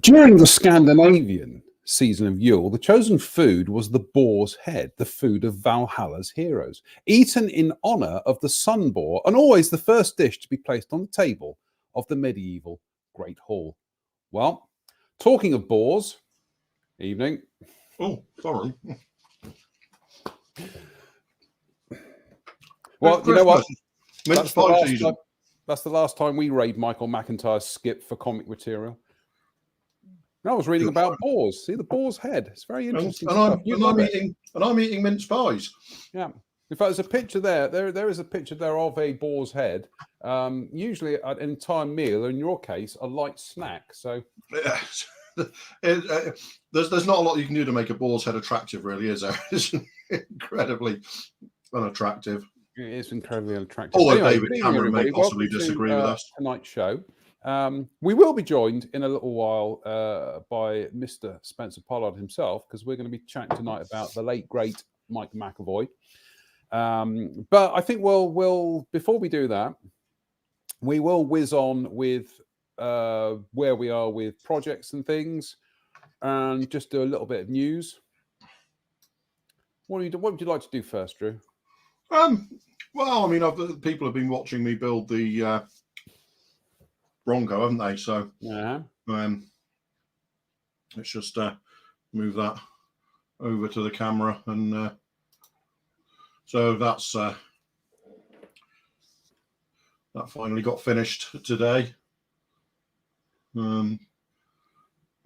During the Scandinavian season of Yule, the chosen food was the boar's head, the food of Valhalla's heroes, eaten in honour of the sun boar, and always the first dish to be placed on the table of the medieval Great Hall. Well, talking of boars, evening. Oh, sorry. Well, you know what? That's that's the last time we raid Michael McIntyre's skip for comic material. I was reading about boars. See the boar's head. It's very interesting stuff. I'm eating mince pies. Yeah. In fact, there's a picture there. There is a picture there of a boar's head. Usually an entire meal, in your case, a light snack. So there's not a lot you can do to make a boar's head attractive, really, is there? It's incredibly unattractive. It is incredibly unattractive. Although David Cameron may possibly disagree with us. Tonight's show. We will be joined in a little while by Mr. Spencer Pollard himself, because we're going to be chatting tonight about the late, great Mike McAvoy. But I think we'll before we do that, we will whiz on with where we are with projects and things, and just do a little bit of news. What would you like to do first, Drew? Well, I mean, people have been watching me build the Bronco, haven't they? So yeah. Let's just move that over to the camera, and so that's that finally got finished today. It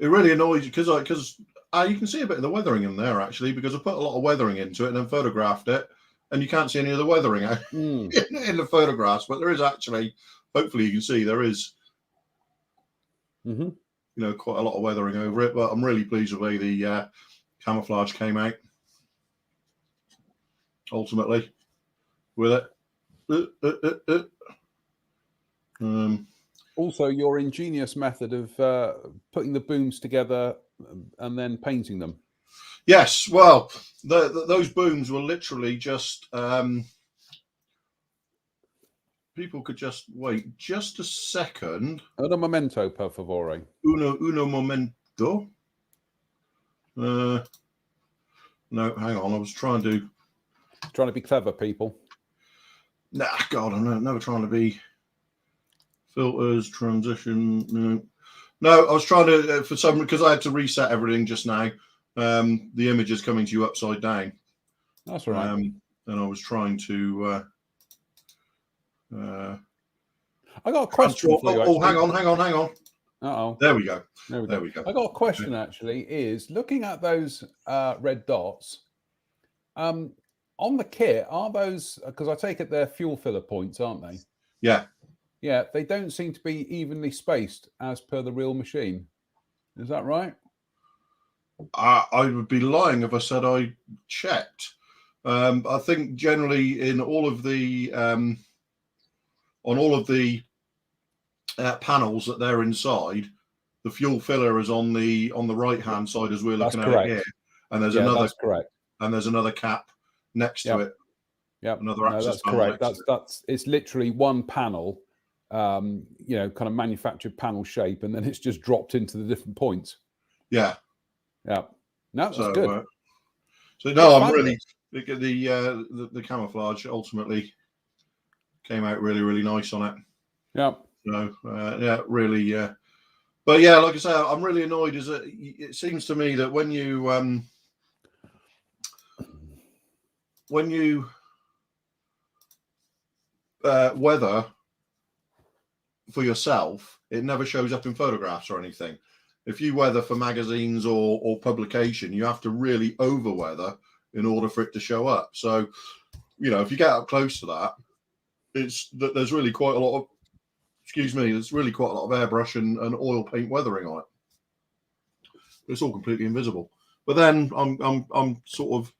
really annoys you because you can see a bit of the weathering in there, actually, because I put a lot of weathering into it and then photographed it, and you can't see any of the weathering in the photographs, but there is actually, hopefully you can see there is quite a lot of weathering over it. But I'm really pleased with the way the camouflage came out ultimately with it. Also, your ingenious method of putting the booms together and then painting them. Yes, well, those booms were literally just people could just wait just a second. Un momento, per favore. Uno momento. No, hang on. I was trying to be clever, people. Nah, God, I'm never trying to be filters, transition. No, I was trying to for some because I had to reset everything just now. The image is coming to you upside down. That's right. And I was trying to. I got a question for you. Oh, hang on. Uh-oh. There we go. There we go. I got a question, actually, is looking at those red dots, on the kit, are those, because I take it they're fuel filler points, aren't they? Yeah. Yeah, they don't seem to be evenly spaced as per the real machine. Is that right? I would be lying if I said I checked. I think generally in all of the on all of the panels that they're inside, the fuel filler is on the right hand side as we're looking at it here, and there's that's correct. And there's another cap next to it. Yeah, another access that's panel. Correct. That's it's literally one panel, kind of manufactured panel shape, and then it's just dropped into the different points. Yeah. No, that's good. I'm really the camouflage ultimately came out really, really nice on it. Yeah. So really. But yeah, like I say, I'm really annoyed. Is that it seems to me that when you weather for yourself, it never shows up in photographs or anything. If you weather for magazines or publication, you have to really over weather in order for it to show up. So, if you get up close to that, there's really quite a lot of, there's really quite a lot of airbrush and oil paint weathering on it. It's all completely invisible. But then I'm sort of,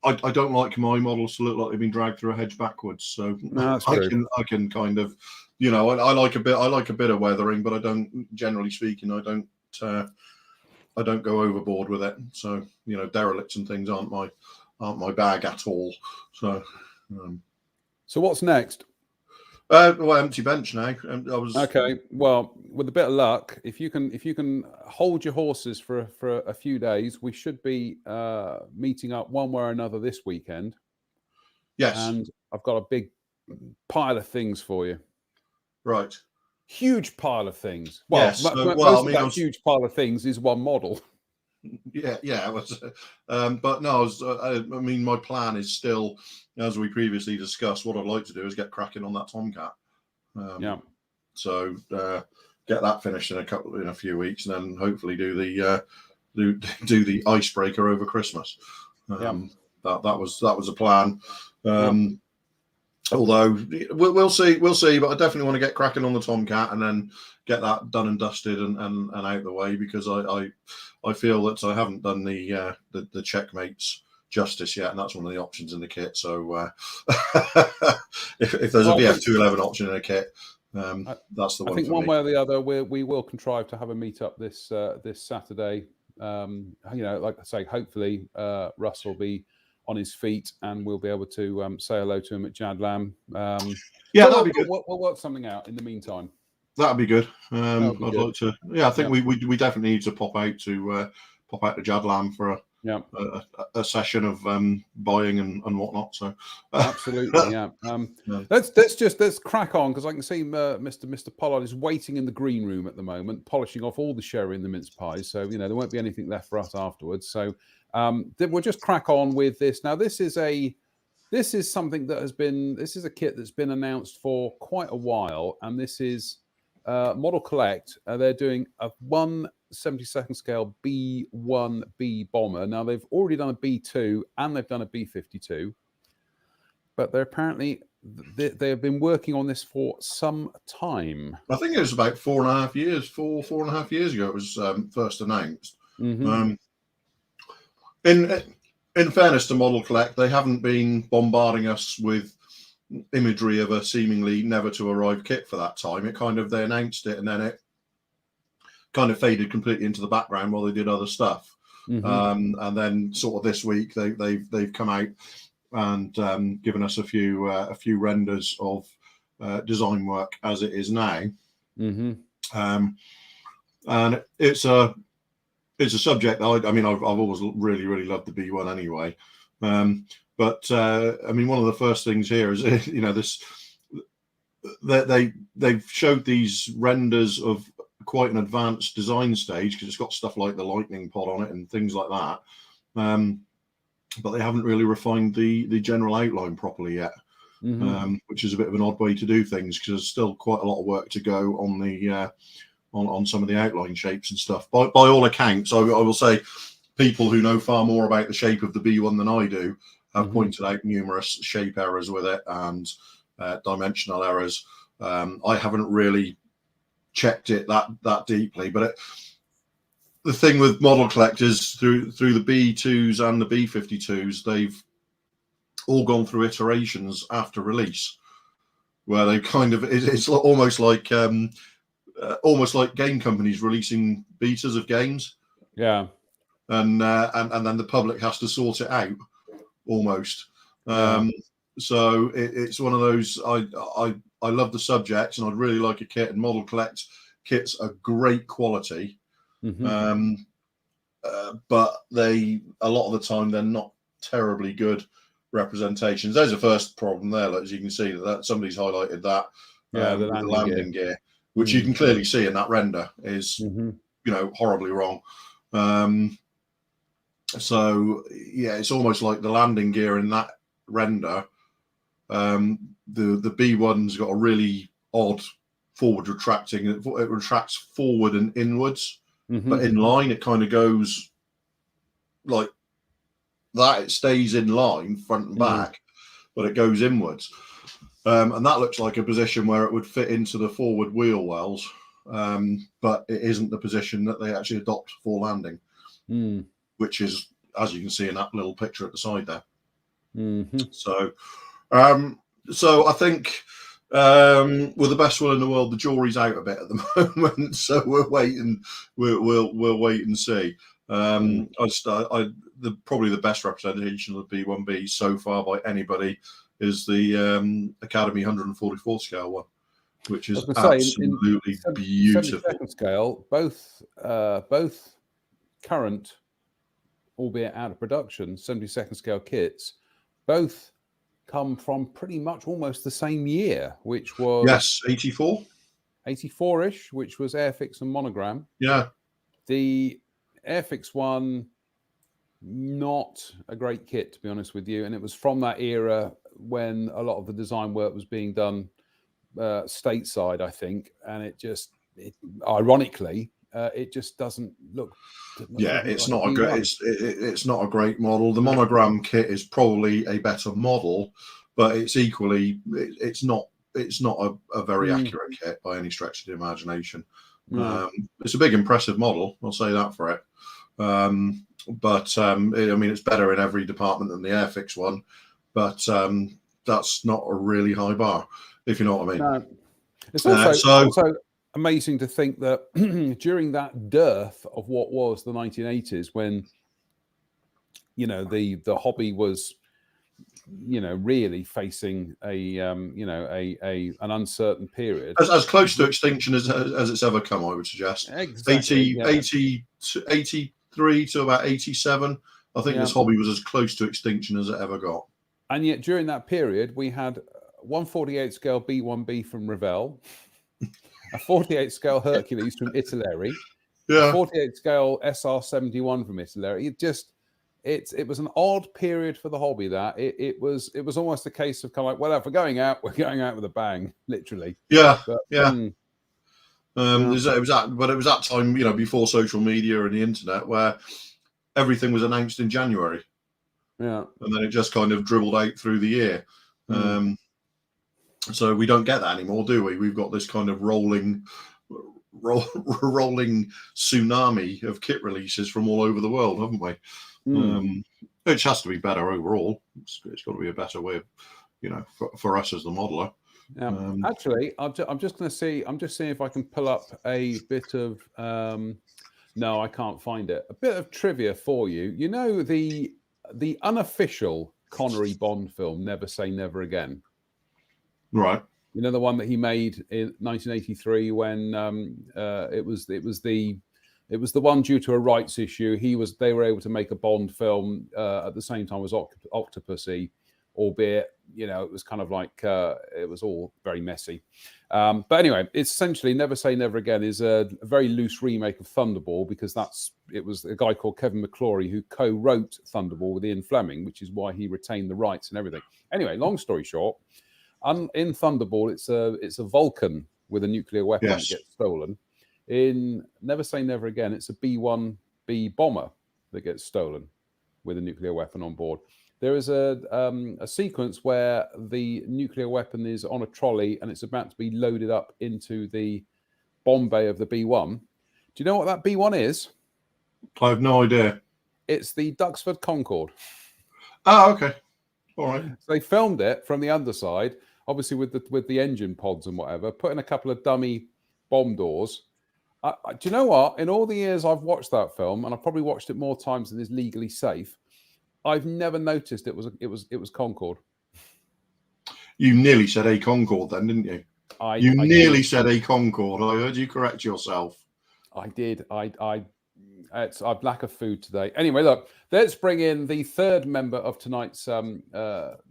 I don't like my models to look like they've been dragged through a hedge backwards. So No, that's I true. can kind of, you know, I like a bit of weathering, but I don't, generally speaking, I don't go overboard with it. So, you know, derelicts and things aren't my bag at all. So So what's next? well, empty bench now. I was Okay. Well, with a bit of luck, if you can hold your horses for a few days, we should be meeting up one way or another this weekend. yes, And I've got a big pile of things for you. right. Huge pile of things. Well, Yes. So, well, most I of mean, that huge pile of things is one model. yeah, it was, but no, I mean, my plan is still, as we previously discussed, what I'd like to do is get cracking on that Tomcat. Yeah. So get that finished in a few weeks, and then hopefully do the icebreaker over Christmas. Yeah. That was the plan. Yeah. Although we'll see, but I definitely want to get cracking on the Tomcat and then get that done and dusted and out the way, because I feel that I haven't done the checkmates justice yet, and that's one of the options in the kit. So if there's a VF211 option in a kit, that's the one. I think for one me. way or the other, we will contrive to have a meet up this Saturday. You know, like I say, hopefully Russ will be on his feet and we'll be able to say hello to him at Jadlam. Yeah, that'd be good. We'll work something out in the meantime. That'd be good. That'd be I'd good. like to. Yeah, I think we definitely need to pop out to Jadlam for a session of buying and whatnot. So absolutely, yeah. Let's crack on, because I can see Mr. Pollard is waiting in the green room at the moment, polishing off all the sherry and the mince pies. So you know there won't be anything left for us afterwards. So then we'll just crack on with this. Now this is something that this is a kit that's been announced for quite a while, and this is Model Collect. They're doing a 1/72nd scale B1B bomber. Now they've already done a B2 and they've done a B52, but they're apparently they have been working on this for some time. I think it was about 4.5 years, four and a half years ago. It was first announced. Mm-hmm. In fairness to Model Collect, they haven't been bombarding us with imagery of a seemingly never to arrive kit for that time. They announced it and then it kind of faded completely into the background while they did other stuff. Mm-hmm. And then sort of this week they've come out and given us a few renders of design work as it is now. Mm-hmm. And it's a subject that I've always really loved the B1 anyway. But I mean, one of the first things here is, you know, they've showed these renders of quite an advanced design stage, because it's got stuff like the lightning pod on it and things like that. But they haven't really refined the general outline properly yet, which is a bit of an odd way to do things, because there's still quite a lot of work to go on the on some of the outline shapes and stuff. By all accounts, I will say people who know far more about the shape of the B1 than I do have pointed out numerous shape errors with it and dimensional errors. I haven't really checked it that deeply, but the thing with Model Collectors through the B2s and the B52s, they've all gone through iterations after release, where they kind of it's almost like game companies releasing betas of games. Yeah. And then the public has to sort it out almost. So it's one of those. I love the subject, and I'd really like a kit. And Model Collect kits are great quality, but a lot of the time they're not terribly good representations. There's a first problem there, as you can see that somebody's highlighted that the landing gear, which you can clearly see in that render is horribly wrong. So yeah, it's almost like the landing gear in that render. The B1's got a really odd forward retracting. It retracts forward and inwards, but in line it kind of goes like that. It stays in line front and back, but it goes inwards. And that looks like a position where it would fit into the forward wheel wells, but it isn't the position that they actually adopt for landing, which is, as you can see in that little picture at the side there. Mm-hmm. So I think with the best will in the world, the jury's out a bit at the moment. So we'll wait and we'll wait and see. Probably the best representation of the B1B so far by anybody is the Academy 144 scale one, which is absolutely beautiful. 72nd scale, both current, albeit out of production, 72nd scale kits, both come from pretty much almost the same year, which was 84-ish, which was Airfix and Monogram. Yeah. The Airfix one, not a great kit, to be honest with you. And it was from that era when a lot of the design work was being done stateside, I think. And ironically, it just doesn't look. It's not a great. It's not a great model. The Monogram kit is probably a better model, but it's equally. It's not a very accurate kit by any stretch of the imagination. No. It's a big, impressive model. I'll say that for it. But I mean, it's better in every department than the Airfix one. But that's not a really high bar, if you know what I mean. No. It's also amazing to think that during that dearth of what was the 1980s, when the hobby was really facing an uncertain period, as close to extinction as it's ever come, I would suggest. Exactly. 83 to about 87, I think this hobby was as close to extinction as it ever got. And yet during that period we had 148 scale B1B from Revell, a 48 scale Hercules from Italeri, a 48 scale SR71 from Italeri. It was an odd period for the hobby. That it was almost a case of kind of like, well, if we're going out with a bang, literally. It was that time, before social media and the internet, where everything was announced in January. Yeah, and then it just kind of dribbled out through the year. So we don't get that anymore, do we? We've got this kind of rolling tsunami of kit releases from all over the world, haven't we? Which has to be better overall. It's got to be a better way of, for us as the modeler. Actually, I'm just seeing if I can pull up a bit of. No, I can't find it. A bit of trivia for you. You know the unofficial Connery Bond film, Never Say Never Again. Right. You know, the one that he made in 1983 when it was the one due to a rights issue. They were able to make a Bond film at the same time as Octopussy, albeit it was kind of like it was all very messy. But anyway, it's essentially Never Say Never Again is a very loose remake of Thunderball, because it was a guy called Kevin McClory who co-wrote Thunderball with Ian Fleming, which is why he retained the rights and everything. Anyway, long story short, in Thunderball, it's a Vulcan with a nuclear weapon that gets stolen. In Never Say Never Again, it's a B-1B bomber that gets stolen with a nuclear weapon on board. There is a sequence where the nuclear weapon is on a trolley and it's about to be loaded up into the bomb bay of the B-1. Do you know what that B-1 is? I have no idea. It's the Duxford Concorde. Oh, okay. All right. So they filmed it from the underside, obviously with the engine pods and whatever, put in a couple of dummy bomb doors. Do you know what? In all the years I've watched that film, and I've probably watched it more times than is legally safe, I've never noticed it was Concorde. You nearly said a Concorde then, didn't you? You nearly said a Concorde. I heard you correct yourself. I did. I lack of food today. Anyway, look, let's bring in the third member of tonight's triumvirate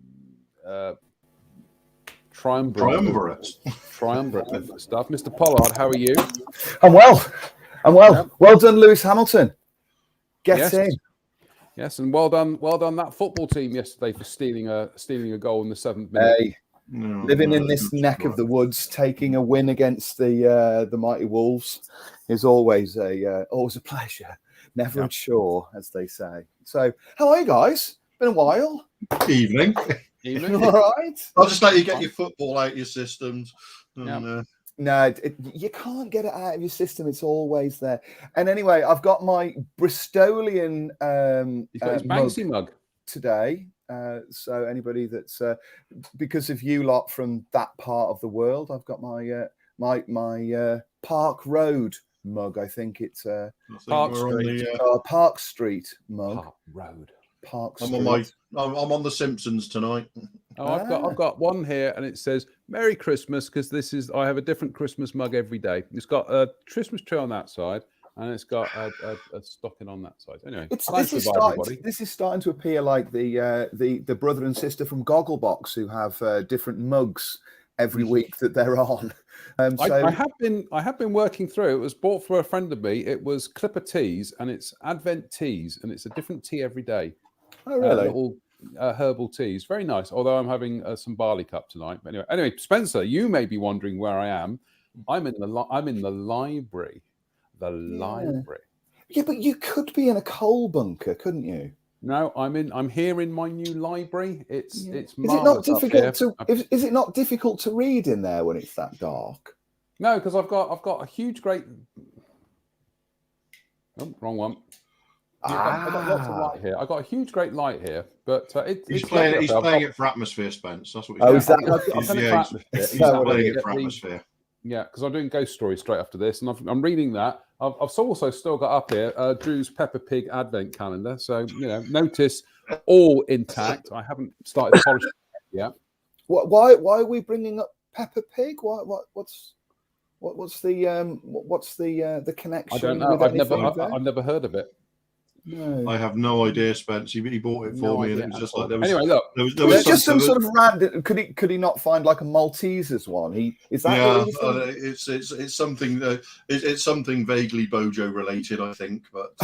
stuff. Mr. Pollard, how are you? I'm well. Yeah. Well done, Lewis Hamilton. Get in. Yes, and well done that football team yesterday for stealing a goal in the 7th minute. Hey, living in this neck of the woods, taking a win against the mighty Wolves is always a pleasure. Never a chore, as they say. So, how are you guys? Been a while. Evening. All right. I'll just let you get your football out of your systems. And, No, you can't get it out of your system. It's always there. And anyway, I've got my Bristolian You've got his Banksy mug today. So anybody that's because of you lot from that part of the world, I've got my my Park Road mug. I think it's I think Park we're on Street. the. Park Street mug. Park Road. Park I'm Street. on I'm on the Simpsons tonight. Oh, I've got one here, and it says "Merry Christmas" because I have a different Christmas mug every day. It's got a Christmas tree on that side, and it's got a stocking on that side. Anyway, this is starting to appear like the brother and sister from Gogglebox who have different mugs every week that they're on. I have been working through. It was bought for a friend of me. It was Clipper teas, and it's Advent teas, and it's a different tea every day. Oh, really? Little herbal teas, very nice. Although I'm having some barley cup tonight. But anyway, Spencer, you may be wondering where I am. I'm in the library. The library. Yeah, but you could be in a coal bunker, couldn't you? No, I'm here in my new library. It's Is it marvelous. not difficult to? Is it not difficult to read in there when it's that dark? No, because I've got a huge, great. Oh, wrong one. I've got lots of light here. I've got a huge, great light here, but he's playing it for atmosphere, Spence. That's what is he's that? He's playing it for atmosphere. Yeah, because I'm doing Ghost Story straight after this, and I'm reading that. I've also still got up here Drew's Peppa Pig Advent Calendar. So notice all intact. I haven't started polishing it yet. Why are we bringing up Peppa Pig? What's the connection? I don't know. I've never heard of it. No. I have no idea, Spence. He bought it for me, and it was just like there was. Anyway, look, there was just some sort of random. Could he not find like a Maltesers one? Is that? Yeah, it's something. It's something vaguely Bojo related, I think. But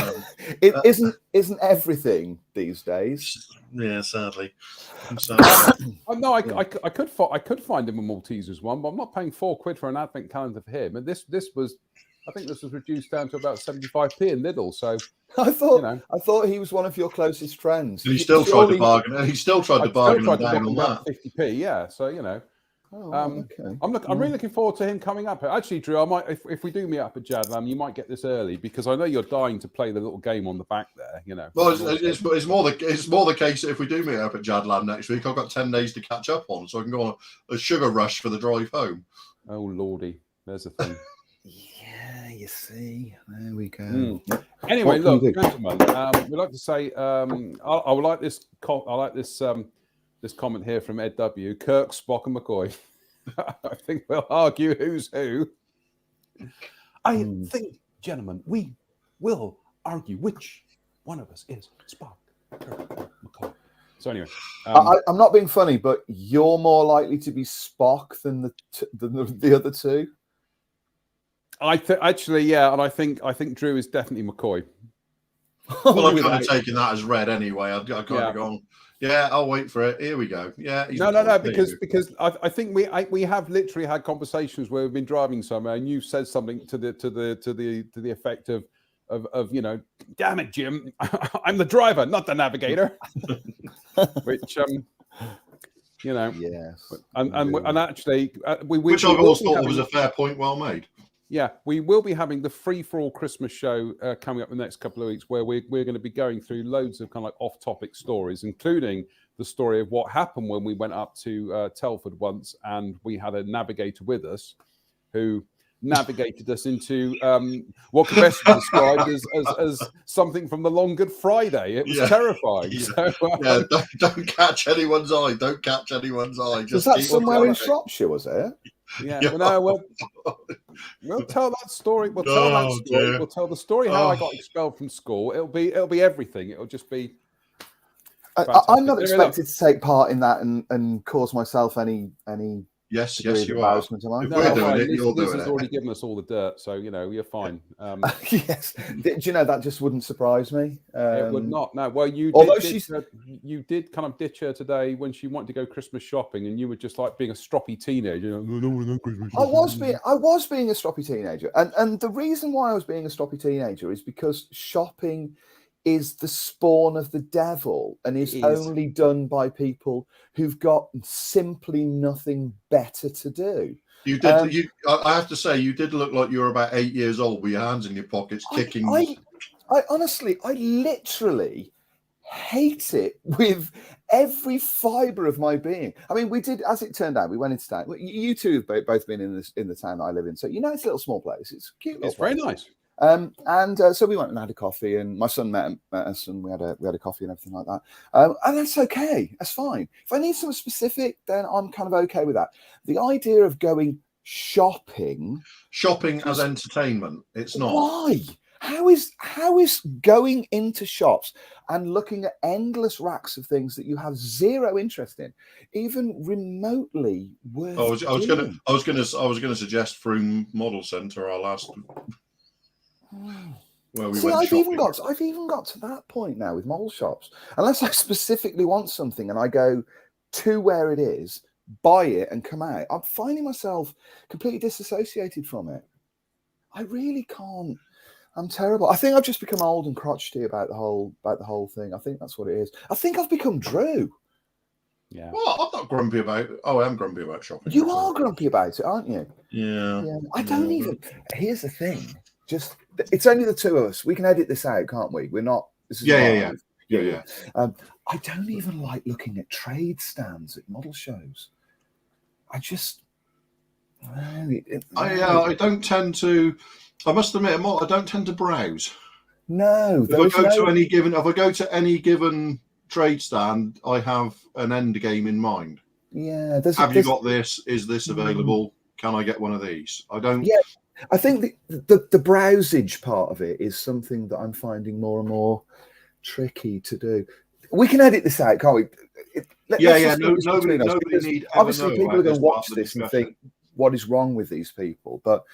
it isn't everything these days. Yeah, sadly. No, I could find him a Maltesers one, but I'm not paying £4 for an Advent calendar for him. And this was. I think this was reduced down to about 75p in Lidl. So I thought he was one of your closest friends. And he still tried to bargain. He still tried to bargain down on that. 50p, yeah. So okay. I'm really looking forward to him coming up. Actually, Drew, I might if we do meet up at Jadlam, you might get this early because I know you're dying to play the little game on the back there. Well, it's more the case that if we do meet up at Jadlam next week, I've got 10 days to catch up on, so I can go on a sugar rush for the drive home. Oh lordy, there's a thing. Yeah, you see, there we go. Anyway, look, gentlemen, we'd like to say I would like this. I like this this comment here from Ed W. Kirk, Spock, and McCoy. I think we'll argue who's who. I think, gentlemen, we will argue which one of us is Spock, Kirk, McCoy. So anyway, I'm not being funny, but you're more likely to be Spock than the other two. Actually, yeah, and I think Drew is definitely McCoy. Well, I'm kind of taking that as read anyway. I've kind of gone, yeah, I'll wait for it. Here we go. Yeah, no, because I think we have literally had conversations where we've been driving somewhere, and you've said something to the effect of damn it, Jim, I'm the driver, not the navigator. Which yes, and actually, which I've always thought was a fair point, well made. Yeah, we will be having the Free for All Christmas show coming up in the next couple of weeks, where we're going to be going through loads of kind of like off-topic stories, including the story of what happened when we went up to Telford once, and we had a navigator with us who navigated us into what could best be described as something from the Long Good Friday. It was terrifying. Yeah. So, don't catch anyone's eye. Don't catch anyone's eye. Was that somewhere in Shropshire? Was it? Yeah. We'll tell that story. We'll tell that story. Dear. We'll tell the story how I got expelled from school. It'll be everything. It'll just be. I'm not expected to take part in that and cause myself any. Yes, you are. If we're doing it, you're doing it. Liz has already given us all the dirt, so you're fine. Yes, do you know that just wouldn't surprise me? It would not. No, well, you did kind of ditch her today when she wanted to go Christmas shopping, and you were just like being a stroppy teenager. I was being a stroppy teenager, and the reason why I was being a stroppy teenager is because shopping is the spawn of the devil and is only done by people who've got simply nothing better to do. You did. I have to say, you did look like you were about 8 years old with your hands in your pockets, kicking. I honestly, I literally hate it with every fibre of my being. I mean, we did, as it turned out, we went into town. You two have both been in the town I live in, so it's a little small place. It's a cute little It's place. very nice. So we went and had a coffee, and my son met us, and we had a coffee and everything like that. And that's okay. That's fine. If I need something specific, then I'm kind of okay with that. The idea of going shopping as entertainment, it's not. Why? How is going into shops and looking at endless racks of things that you have zero interest in even remotely worth? I was gonna suggest Froome Model Centre, our last. Where we See, went I've shopping. even got to that point now with model shops. Unless I specifically want something and I go to where it is, buy it, and come out, I'm finding myself completely disassociated from it. I really can't. I'm terrible. I think I've just become old and crotchety about the whole thing. I think that's what it is. I think I've become Drew. Yeah. Well, I'm not grumpy about it. Oh, I am grumpy about shopping. You are grumpy about it, aren't you? Yeah. I don't even. Here's the thing. Just it's only the two of us. We can edit this out, can't we? We're not. This is Yeah. I don't even like looking at trade stands at model shows. I just. I don't tend to. I must admit, I don't tend to browse. No. If I go to any given trade stand, I have an end game in mind. Yeah. Have you got this? Is this available? Can I get one of these? I don't. Yeah. I think the browsage part of it is something that I'm finding more and more tricky to do. We can edit this out, can't we? Nobody need. Obviously, people are going to watch this and think, "What is wrong with these people?" But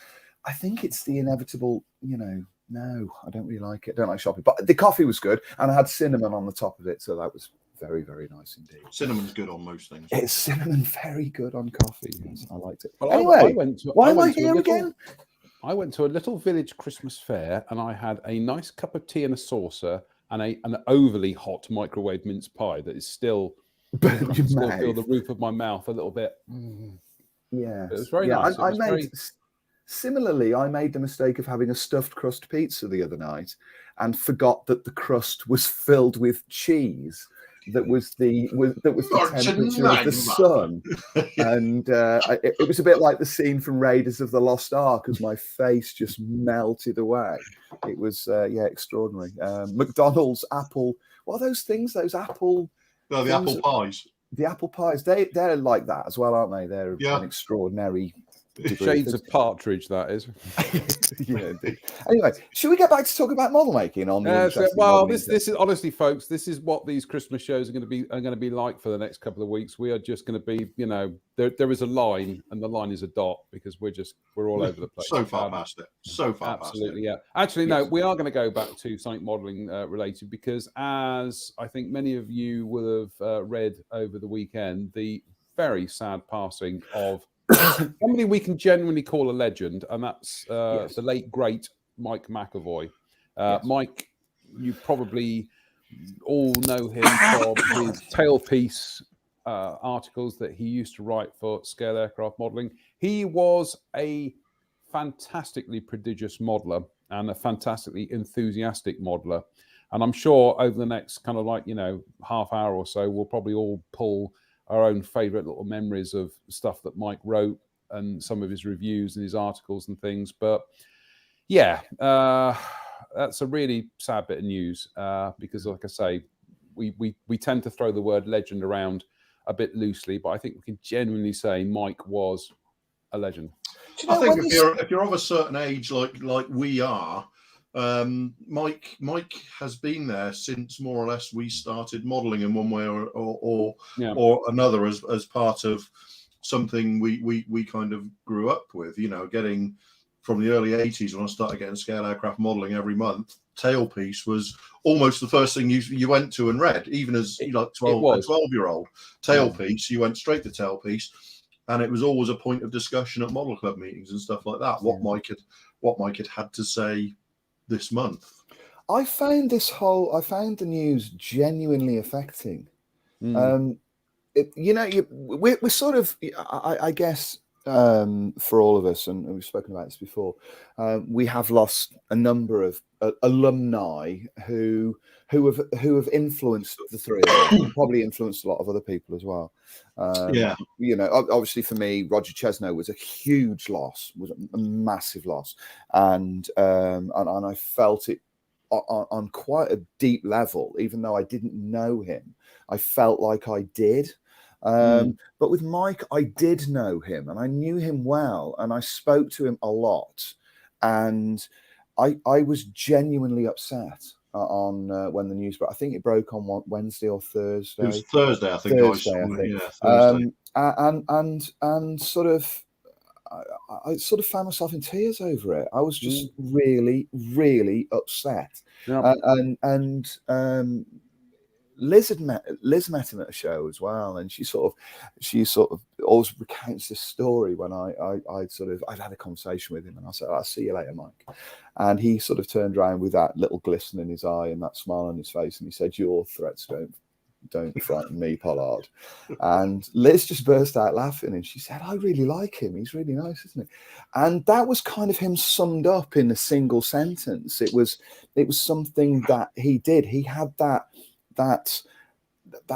I think it's the inevitable. No, I don't really like it. I don't like shopping. But the coffee was good, and I had cinnamon on the top of it, so that was very, very nice indeed. Cinnamon's good on most things. It's cinnamon very good on coffee. Yes, I liked it. Well, anyway, why am I to here again? I went to a little village Christmas fair, and I had a nice cup of tea in a saucer and an overly hot microwave mince pie that is still I can still feel the roof of my mouth a little bit. Yeah, it was very nice. Similarly, I made the mistake of having a stuffed crust pizza the other night and forgot that the crust was filled with cheese. That was the temperature of the sun, and it was a bit like the scene from Raiders of the Lost Ark as my face just melted away. It was extraordinary. McDonald's apple. What are those things? Those apple. No, the apple pies. The apple pies. They're like that as well, aren't they? They're an extraordinary. Shades of partridge, that is. Yeah, indeed. Anyway, should we get back to talk about model making on? This is honestly, folks. This is what these Christmas shows are going to be like for the next couple of weeks. We are just going to be, there is a line, and the line is a dot because we're all over the place. So far past it. Absolutely, yeah. Actually, no, we are going to go back to something modelling related because, as I think many of you will have read over the weekend, the very sad passing of somebody we can genuinely call a legend, and that's the late great Mike McAvoy. Mike, you probably all know him from his tailpiece articles that he used to write for Scale Aircraft Modelling. He was a fantastically prodigious modeler and a fantastically enthusiastic modeler. And I'm sure over the next kind of half hour or so, we'll probably all pull our own favourite little memories of stuff that Mike wrote and some of his reviews and his articles and things. But yeah, that's a really sad bit of news because, like I say, we tend to throw the word legend around a bit loosely, but I think we can genuinely say Mike was a legend. I think if you're of a certain age like we are, Mike has been there since more or less we started modelling in one way or another as part of something we kind of grew up with. Getting from the early 80s when I started getting scale aircraft modelling every month. Tailpiece was almost the first thing you went to and read, even as a 12-year-old. Tailpiece, you went straight to Tailpiece, and it was always a point of discussion at model club meetings and stuff like that. What Mike had to say this month. I found the news genuinely affecting. We're sort of, I guess, for all of us, and we've spoken about this before, we have lost a number of alumni who have influenced the three of us, and probably influenced a lot of other people as well. Yeah. You know, obviously for me, Roger Chesno was a huge loss, was a massive loss, and I felt it on quite a deep level, even though I didn't know him. I felt like I did. But with Mike, I did know him, and I knew him well, and I spoke to him a lot, and I was genuinely upset on when the news broke. I think it broke on Wednesday or Thursday. It was Thursday, I think. Thursday, I think. Yeah, Thursday. And sort of, I sort of found myself in tears over it. I was just really, really upset. Yeah. Liz met him at a show as well, and she sort of always recounts this story when I'd had a conversation with him, and I said, "I'll see you later, Mike," and he sort of turned around with that little glisten in his eye and that smile on his face, and he said, "Your threats don't frighten me, Pollard." And Liz just burst out laughing, and she said, "I really like him. He's really nice, isn't he?" And that was kind of him summed up in a single sentence. It was something that he did. He had that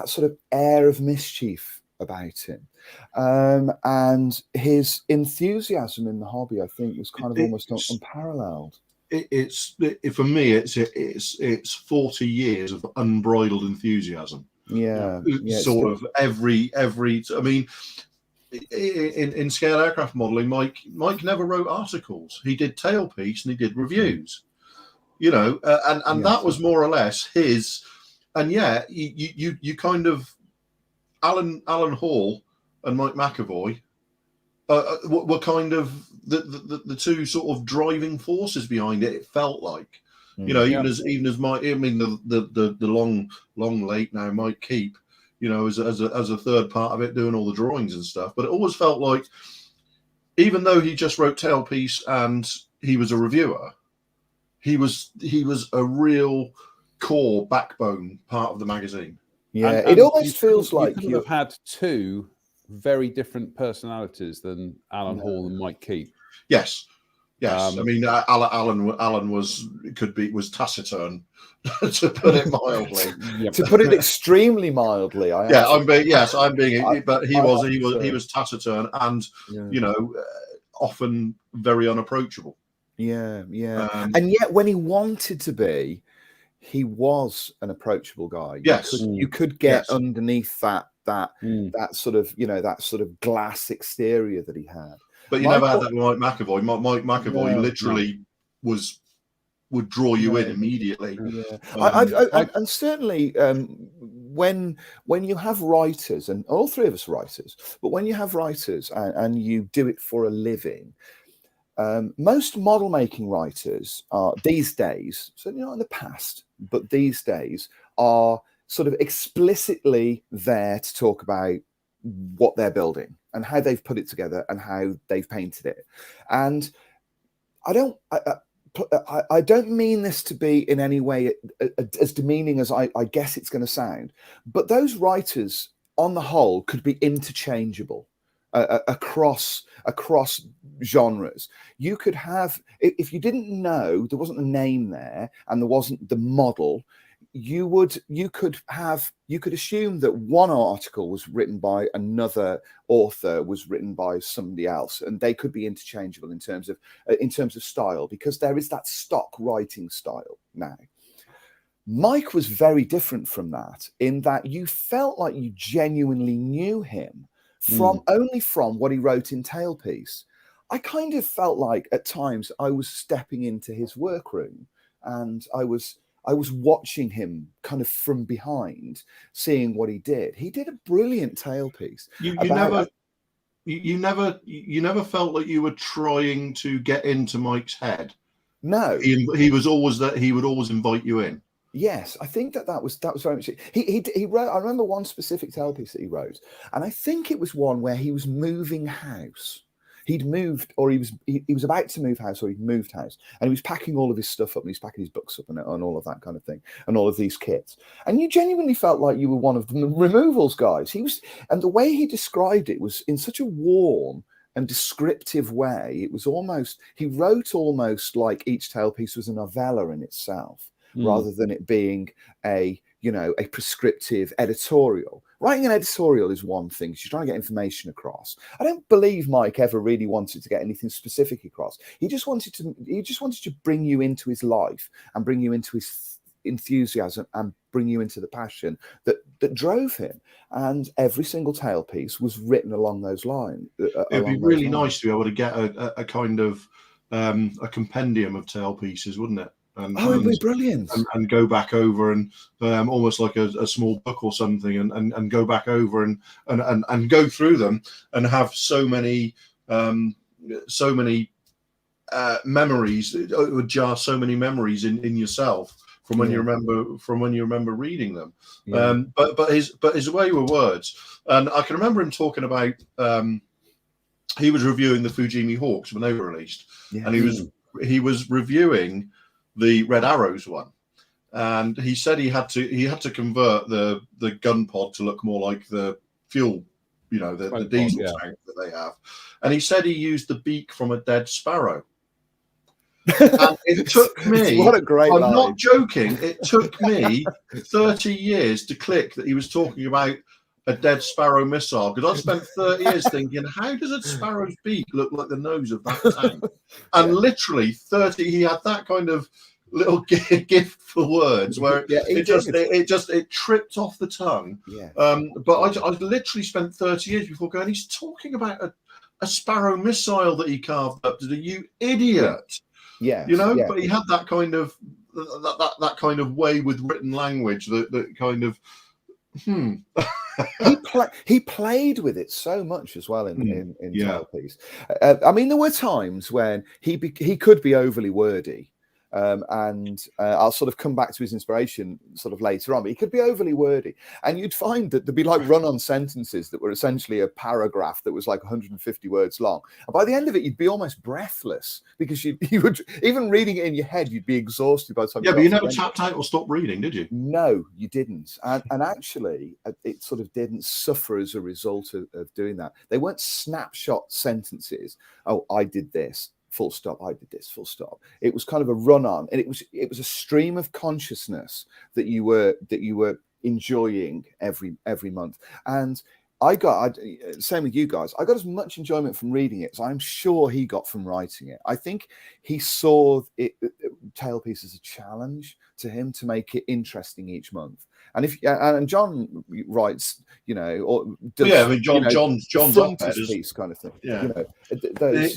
sort of air of mischief about him, and his enthusiasm in the hobby, I think, was kind of almost unparalleled. For me, it's 40 years of unbridled enthusiasm. Yeah, sort of every. I mean, in scale aircraft modeling, Mike never wrote articles. He did tailpiece and he did reviews. You know, and that was more or less his. And yeah, you kind of Alan Hall and Mike McAvoy were kind of the two sort of driving forces behind it. It felt like, you know, even as Mike. I mean, the long late now Mike Keep, you know, as a third part of it, doing all the drawings and stuff. But it always felt like, even though he just wrote tailpiece and he was a reviewer, he was a real core backbone part of the magazine. Yeah, it almost feels like you could have had two very different personalities than Alan Hall and Mike Keep. Yes. I mean, Alan was taciturn, to put it mildly. To put it extremely mildly, I'm being. But he was taciturn and you know, often very unapproachable. Yeah. And yet, when he wanted to be, he was an approachable guy. Yes, you could get underneath that sort of, you know, that sort of glass exterior that he had. But you never had that with Mike McAvoy. Mike McAvoy literally would draw you in immediately. Yeah, and certainly when you have writers, and all three of us are writers, but when you have writers and you do it for a living. Most model making writers are these days, certainly not in the past, but these days are sort of explicitly there to talk about what they're building and how they've put it together and how they've painted it. And I don't mean this to be in any way as demeaning as I guess it's going to sound, but those writers on the whole could be interchangeable. Across genres, you could have, if you didn't know there wasn't a name there and there wasn't the model, you could assume that one article was written by another author, was written by somebody else, and they could be interchangeable in terms of style, because there is that stock writing style now. Mike was very different from that, in that you felt like you genuinely knew him only from what he wrote in Tailpiece. I kind of felt like at times I was stepping into his workroom, and I was watching him kind of from behind, seeing what he did. He did a brilliant Tailpiece. You never felt like you were trying to get into Mike's head. No, he was always that. He would always invite you in. Yes, I think that was very much it. He wrote. I remember one specific Tailpiece that he wrote, and I think it was one where he was moving house. He'd moved, or he was about to move house, or he'd moved house, and he was packing all of his stuff up, and he's packing his books up, and all of that kind of thing, and all of these kits. And you genuinely felt like you were one of the removals guys. He was, and the way he described it was in such a warm and descriptive way. It was almost, he wrote almost like each tailpiece was a novella in itself, rather than it being a prescriptive editorial. Writing an editorial is one thing. She's trying to get information across. I don't believe Mike ever really wanted to get anything specific across. He just wanted to bring you into his life and bring you into his enthusiasm and bring you into the passion that drove him. And every single tailpiece was written along those lines. It'd be really nice to be able to get a kind of a compendium of tailpieces, wouldn't it? It'd be brilliant. And go back over and almost like a small book or something, and go back over and go through them and have so many memories. It would jar so many memories in yourself from when you remember reading them. Yeah. But his way with words, and I can remember him talking about. He was reviewing the Fujimi Hawks when they were released, and he was reviewing the Red Arrows one, and he said he had to convert the gun pod to look more like the fuel, the diesel tank that they have, and he said he used the beak from a dead sparrow. And it took me, what a great I'm line. not joking, it took me 30 years to click that he was talking about a dead sparrow missile, because I spent 30 years thinking, how does a sparrow's beak look like the nose of that tank? And literally 30, he had that kind of little gift for words where it tripped off the tongue. Yeah. But I literally spent 30 years before going, he's talking about a sparrow missile that he carved up. Did you idiot? Yeah. But he had that kind of that kind of way with written language that kind of he played with it so much as well in Tailpiece. I mean, there were times when he could be overly wordy, and I'll sort of come back to his inspiration sort of later on, but he could be overly wordy, and you'd find that there'd be like run-on sentences that were essentially a paragraph that was like 150 words long, and by the end of it you'd be almost breathless because you would, even reading it in your head, you'd be exhausted by the time. But you never tapped out or stopped reading, did you? No, you didn't, and actually it sort of didn't suffer as a result of doing that. They weren't snapshot sentences. Oh, I did this, full stop. I did this, full stop. It was kind of a run-on, and it was a stream of consciousness that you were enjoying every month. And same with you guys, I got as much enjoyment from reading it as I'm sure he got from writing it. I think he saw Tailpiece as a challenge to him to make it interesting each month. And John writes, or does, John's op-ed is piece kind of thing.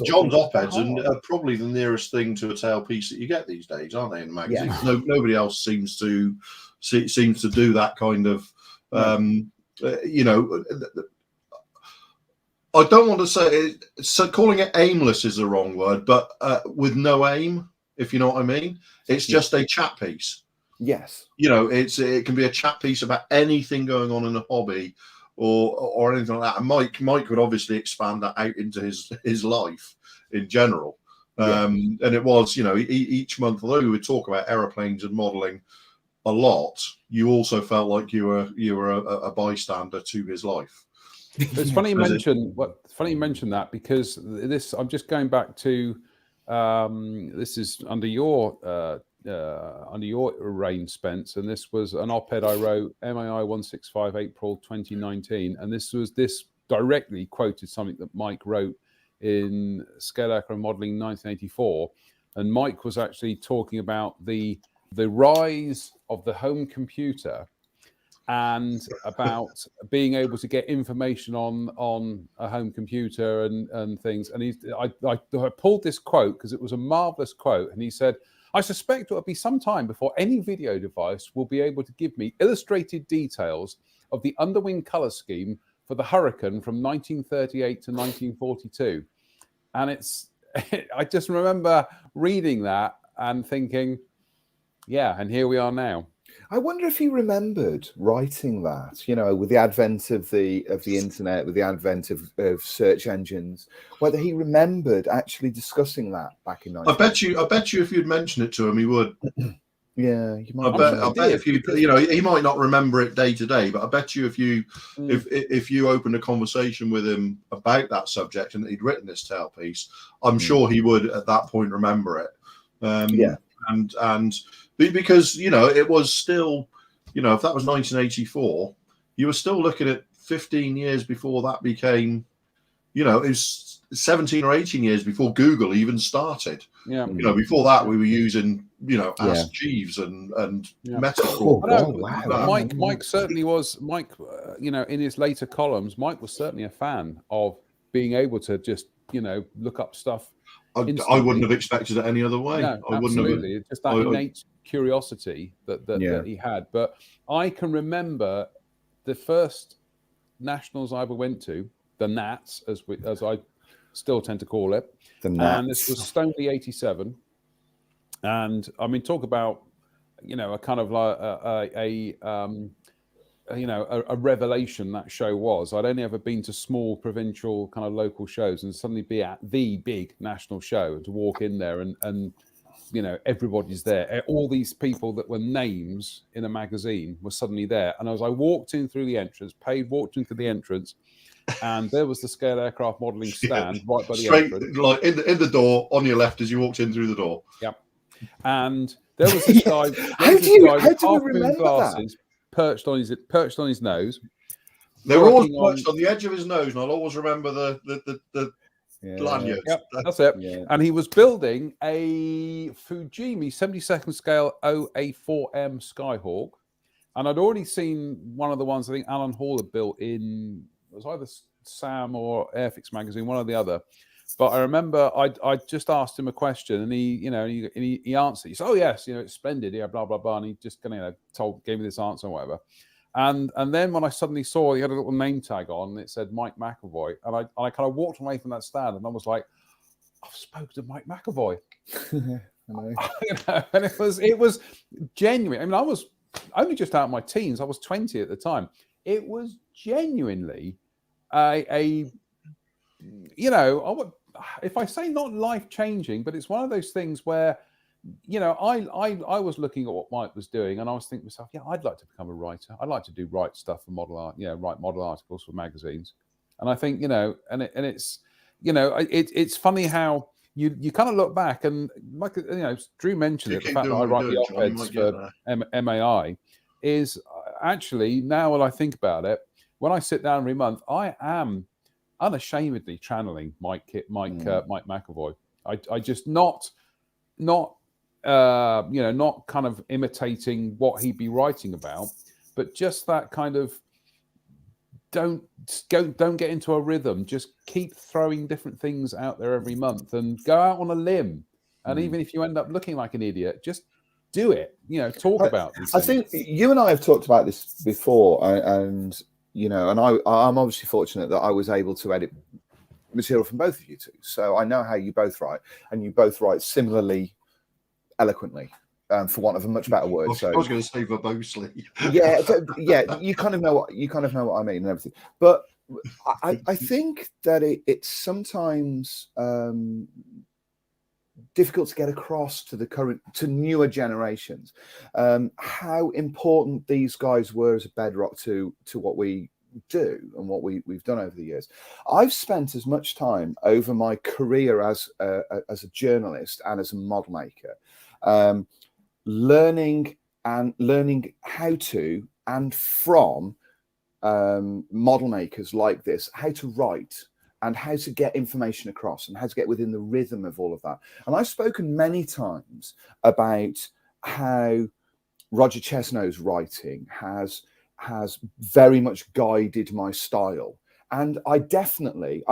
John's op-eds are probably the nearest thing to a tailpiece that you get these days, aren't they? In magazines, nobody else seems to do that kind of. I don't want to say so. Calling it aimless is the wrong word, but with no aim, if you know what I mean. It's just a chat piece. Yes. It can be a chat piece about anything going on in a hobby or anything like that. And Mike would obviously expand that out into his life in general. And it was, each month, although we would talk about aeroplanes and modeling a lot, you also felt like you were a bystander to his life. It's funny you mentioned that, because this, I'm just going back to this is under your reign, Spence, and this was an op-ed I wrote, MAI 165 April 2019, and this directly quoted something that Mike wrote in Scale Aircraft Modeling 1984, and Mike was actually talking about the rise of the home computer and about being able to get information on a home computer and things. And I pulled this quote because it was a marvelous quote, and he said, "I suspect it will be some time before any video device will be able to give me illustrated details of the underwing color scheme for the Hurricane from 1938 to 1942. And I just remember reading that and thinking, yeah, and here we are now. I wonder if he remembered writing that, with the advent of the internet, with the advent of search engines, whether he remembered actually discussing that back in 19. I bet you if you'd mentioned it to him, he would. Yeah, you might. I bet if you he might not remember it day to day, but I bet you if you opened a conversation with him about that subject and he'd written this tale piece, I'm sure he would at that point remember it. And because it was still, if that was 1984, you were still looking at 15 years before that became, it was 17 or 18 years before Google even started. Yeah. Before that we were using, Ask Jeeves and Metascroll. Wow. Mike certainly was. Mike, in his later columns, Mike was certainly a fan of being able to just, look up stuff. I wouldn't have expected it any other way. No, absolutely. It's just that innate curiosity that he had. But I can remember the first nationals I ever went to, the Nats, as I still tend to call it. The Nats. And this was Stoneleigh '87. And I mean, talk about, a kind of like a revelation that show was. I'd only ever been to small provincial kind of local shows, and suddenly be at the big national show, and to walk in there and everybody's there. All these people that were names in a magazine were suddenly there. And as I walked in through the entrance, walked into the entrance, and there was the scale aircraft modelling stand right by the entrance. Like in the door on your left as you walked in through the door. Yep. And there was this guy. How do we remember glasses, perched on his nose. They were always perched on the edge of his nose, and I'll always remember the lanyards. Yep, that's it. Yeah. And he was building a Fujimi 72nd scale OA4M Skyhawk, and I'd already seen one of the ones I think Alan Hall had built in. It was either Sam or Airfix magazine, one or the other. But I remember I just asked him a question, and he answered. He said, "Oh yes, it's splendid, yeah, blah blah blah." And he just kind of gave me this answer or whatever. And then when I suddenly saw he had a little name tag on, and it said Mike McAvoy, and I kind of walked away from that stand, and I was like, "I've spoken to Mike McAvoy," and it was genuine. I mean, I was only just out of my teens. I was 20 at the time. It was genuinely if I say not life-changing, but it's one of those things where, I was looking at what Mike was doing, and I was thinking to myself, yeah, I'd like to become a writer. I'd like to write stuff for model art, write model articles for magazines. And I think, it's funny how you kind of look back, and like, Drew mentioned it, the fact that I write the op-eds for MAI is actually, now when I think about it, when I sit down every month, I am unashamedly channeling Mike McAvoy. I just not kind of imitating what he'd be writing about, but just that kind of don't get into a rhythm. Just keep throwing different things out there every month, and go out on a limb. And even if you end up looking like an idiot, just do it. Talk about these things. I think you and I have talked about this before, and I'm obviously fortunate that I was able to edit material from both of you two. So I know how you both write, and you both write similarly eloquently, for want of a much better word. I was going to say verbosely. Yeah, you kind of know what I mean and everything. But I think that it's sometimes difficult to get across to newer generations how important these guys were as a bedrock to what we do and what we've done over the years. I've spent as much time over my career as a journalist and as a model maker learning how to, and from model makers like this, how to write and how to get information across and how to get within the rhythm of all of that. And I've spoken many times about how Roger Chesnow's writing has very much guided my style. And I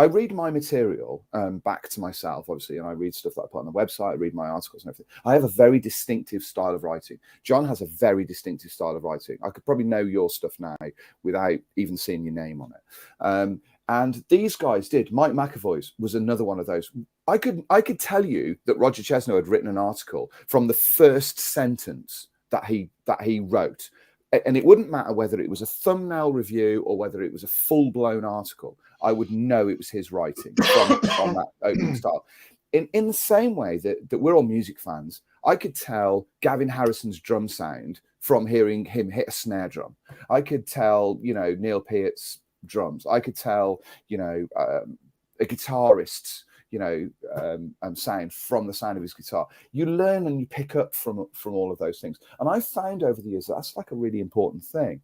read my material back to myself, obviously, and I read stuff that I put on the website, I read my articles and everything. I have a very distinctive style of writing. John has a very distinctive style of writing. I could probably know your stuff now without even seeing your name on it. And these guys did. Mike McAvoy's was another one of those. I could tell you that Roger Chesnow had written an article from the first sentence that he wrote. And it wouldn't matter whether it was a thumbnail review or whether it was a full-blown article. I would know it was his writing from that opening style. In the same way that we're all music fans, I could tell Gavin Harrison's drum sound from hearing him hit a snare drum. I could tell, Neil Peart's drums. I could tell, a guitarist's, sound from the sound of his guitar. You learn and you pick up from all of those things. And I found over the years that's like a really important thing.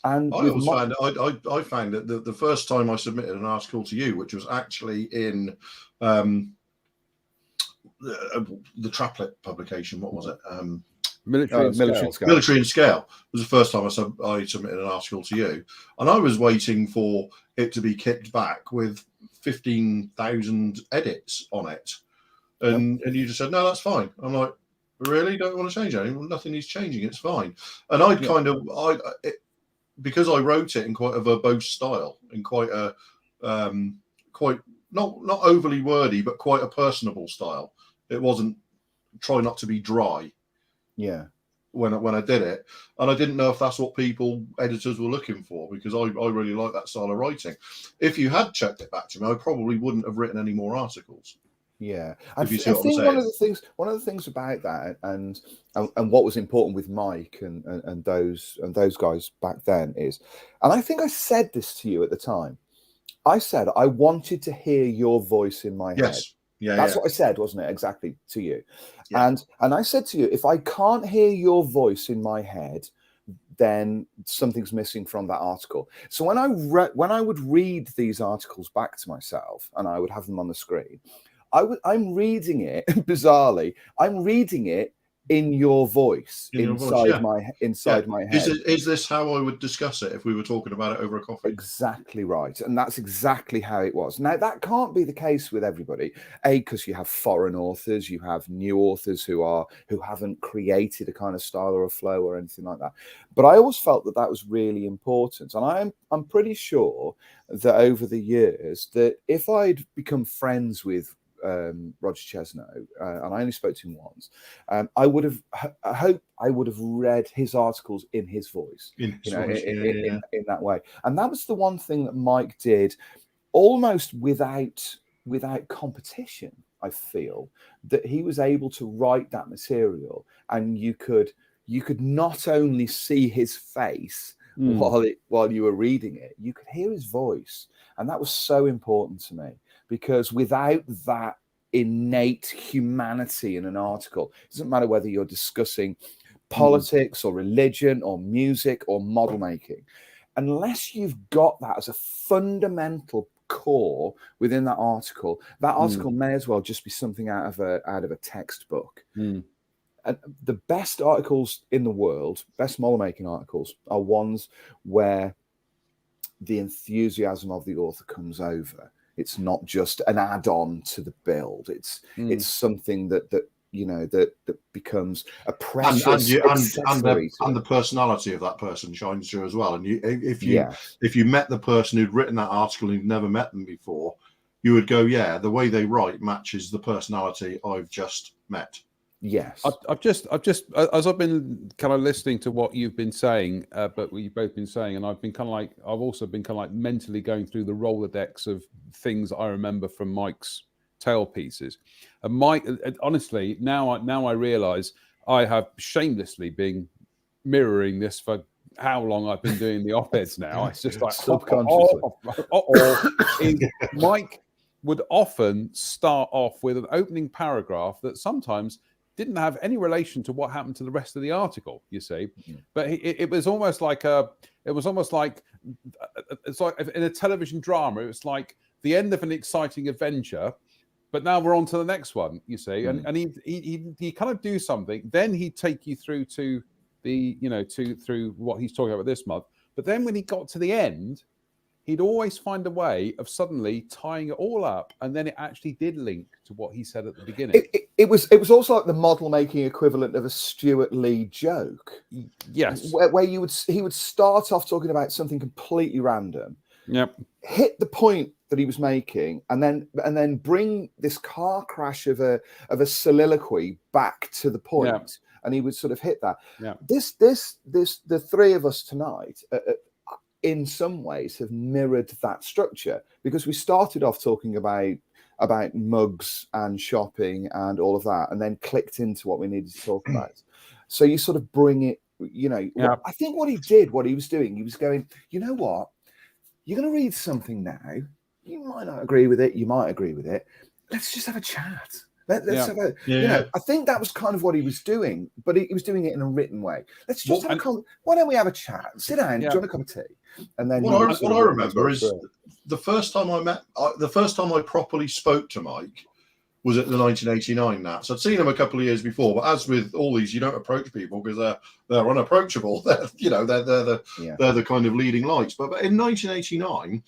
And I found that the first time I submitted an article to you, which was actually in the Traplet publication, what was it? Military and Scale. Military and Scale was the first time I submitted an article to you, and I was waiting for it to be kicked back with 15,000 edits on it, and you just said no, that's fine. I'm like, really? Don't want to change anything? Well, nothing is changing. It's fine. And because I wrote it in quite a verbose style, in quite a quite not overly wordy, but quite a personable style. It wasn't try not to be dry. Yeah. When I did it, and I didn't know if that's what editors were looking for, because I really like that style of writing. If you had checked it back to me, I probably wouldn't have written any more articles. Yeah, I think one of the things about that, and what was important with Mike and those guys back then is, and I think I said this to you at the time. I said I wanted to hear your voice in my head. Yeah, that's what I said, wasn't it? Exactly to you. Yeah. And I said to you, if I can't hear your voice in my head, then something's missing from that article. So when I would read these articles back to myself, and I would have them on the screen, I'm reading it bizarrely. I'm reading it in your voice, inside my head. Is this how I would discuss it if we were talking about it over a coffee? Exactly right, and that's exactly how it was. Now that can't be the case with everybody. Because you have foreign authors, you have new authors who haven't created a kind of style or a flow or anything like that. But I always felt that was really important, and I'm pretty sure that over the years that if I'd become friends with Roger Chesno, and I only spoke to him once, I hope I would have read his articles in his voice, in that way. And that was the one thing that Mike did, almost without competition. I feel that he was able to write that material, and you could not only see his face while you were reading it, you could hear his voice, and that was so important to me. Because without that innate humanity in an article, it doesn't matter whether you're discussing politics or religion or music or model making, unless you've got that as a fundamental core within that article may as well just be something out of a textbook. And the best articles in the world, best model making articles, are ones where the enthusiasm of the author comes over. It's not just an add-on to the build. It's something that becomes a precious accessory. And the personality of that person shines through as well. And if you met the person who'd written that article and you'd never met them before, you would go, yeah, the way they write matches the personality I've just met. Yes, I've just as I've been kind of listening to what you've been saying, but what you've both been saying, and I've also been kind of like mentally going through the Rolodex of things I remember from Mike's tale pieces. And Mike, honestly, now I realise I have shamelessly been mirroring this for how long I've been doing the op-eds now. It's just like subconsciously. Mike would often start off with an opening paragraph that sometimes didn't have any relation to what happened to the rest of the article, you see. But it was almost like it's like in a television drama, it was like the end of an exciting adventure, but now we're on to the next one, you see. And he kind of do something, then he'd take you through to the, through what he's talking about this month. But then when he got to the end, he'd always find a way of suddenly tying it all up, and then it actually did link to what he said at the beginning. It was also like the model making equivalent of a Stuart Lee joke. Yes, where he would start off talking about something completely random. Yep. Hit the point that he was making, and then bring this car crash of a soliloquy back to the point. Yeah. And he would sort of hit that. Yeah. The three of us tonight, in some ways, have mirrored that structure, because we started off talking about about mugs and shopping and all of that, and then clicked into what we needed to talk about. So you sort of bring it, I think what he was doing, he was going, you know what, you're going to read something now. You might not agree with it. You might agree with it. Let's just have a chat. Let's have a, I think that was kind of what he was doing, but he was doing it in a written way. Let's just have why don't we have a chat? Sit down, do you want a cup of tea? And then what I remember is the first time I properly spoke to Mike was at the 1989 Nats. I'd seen him a couple of years before, but as with all these, you don't approach people because they're unapproachable. They're the kind of leading lights. But in 1989.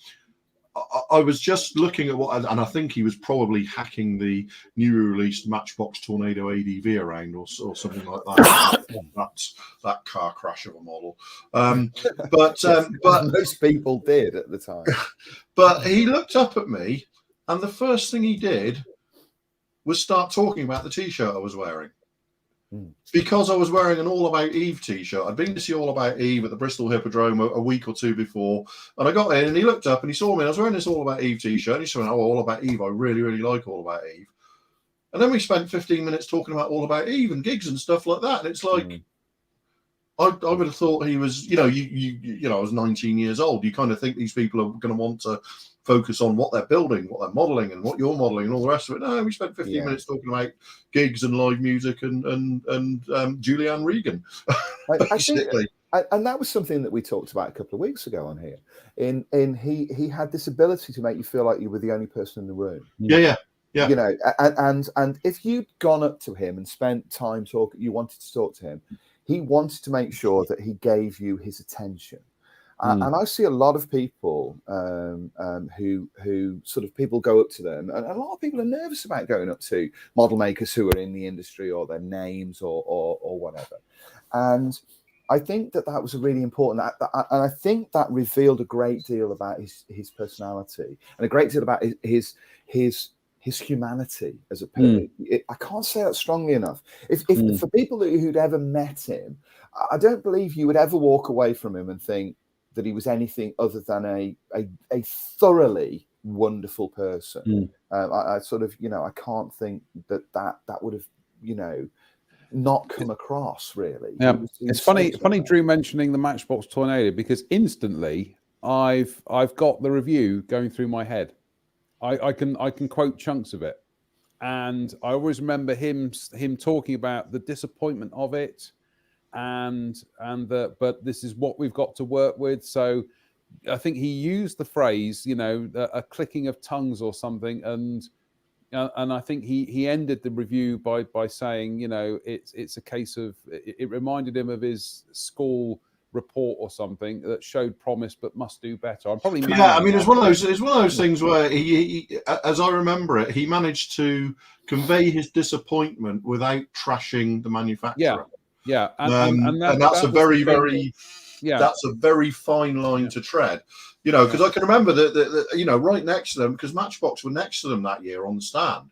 I was just looking at what, and I think he was probably hacking the newly released Matchbox Tornado ADV around, or something like that. That's that car crash of a model. But most people did at the time. But he looked up at me, and the first thing he did was start talking about the T-shirt I was wearing. Because I was wearing an All About Eve T-shirt. I'd been to see All About Eve at the Bristol Hippodrome a week or two before, and I got in and he looked up and he saw me and I was wearing this All About Eve T-shirt, and he said, "Oh, All About Eve, I really, really like All About Eve." And then we spent 15 minutes talking about All About Eve and gigs and stuff like that, and it's like I would have thought he was, I was 19 years old. You kind of think these people are going to want to focus on what they're building, what they're modeling, and what you're modeling, and all the rest of it. No, we spent 15 minutes talking about gigs and live music and Julianne Regan, basically. And that was something that we talked about a couple of weeks ago on here. He had this ability to make you feel like you were the only person in the room. Yeah. And if you'd gone up to him and spent time talking, you wanted to talk to him. He wanted to make sure that he gave you his attention. And I see a lot of people who sort of people go up to them, and a lot of people are nervous about going up to model makers who are in the industry or their names or whatever. And I think that was a really important, and I think that revealed a great deal about his personality and a great deal about his humanity as a person. I can't say that strongly enough. If for people who'd ever met him, I don't believe you would ever walk away from him and think that he was anything other than a thoroughly wonderful person. I sort of, I can't think that would have, not come across really. Yeah, it's funny, Drew mentioning the Matchbox Tornado, because instantly I've got the review going through my head. I can quote chunks of it, and I always remember him talking about the disappointment of it, but this is what we've got to work with. So I think he used the phrase, a clicking of tongues or something, and I think he ended the review by saying, it's a case of, it reminded him of his school report or something that showed promise but must do better. I'm probably it's one of those things where he, as I remember it, he managed to convey his disappointment without trashing the manufacturer. Yeah, and that's a very that's a very fine line to tread. Because I can remember that right next to them, because Matchbox were next to them that year on the stand,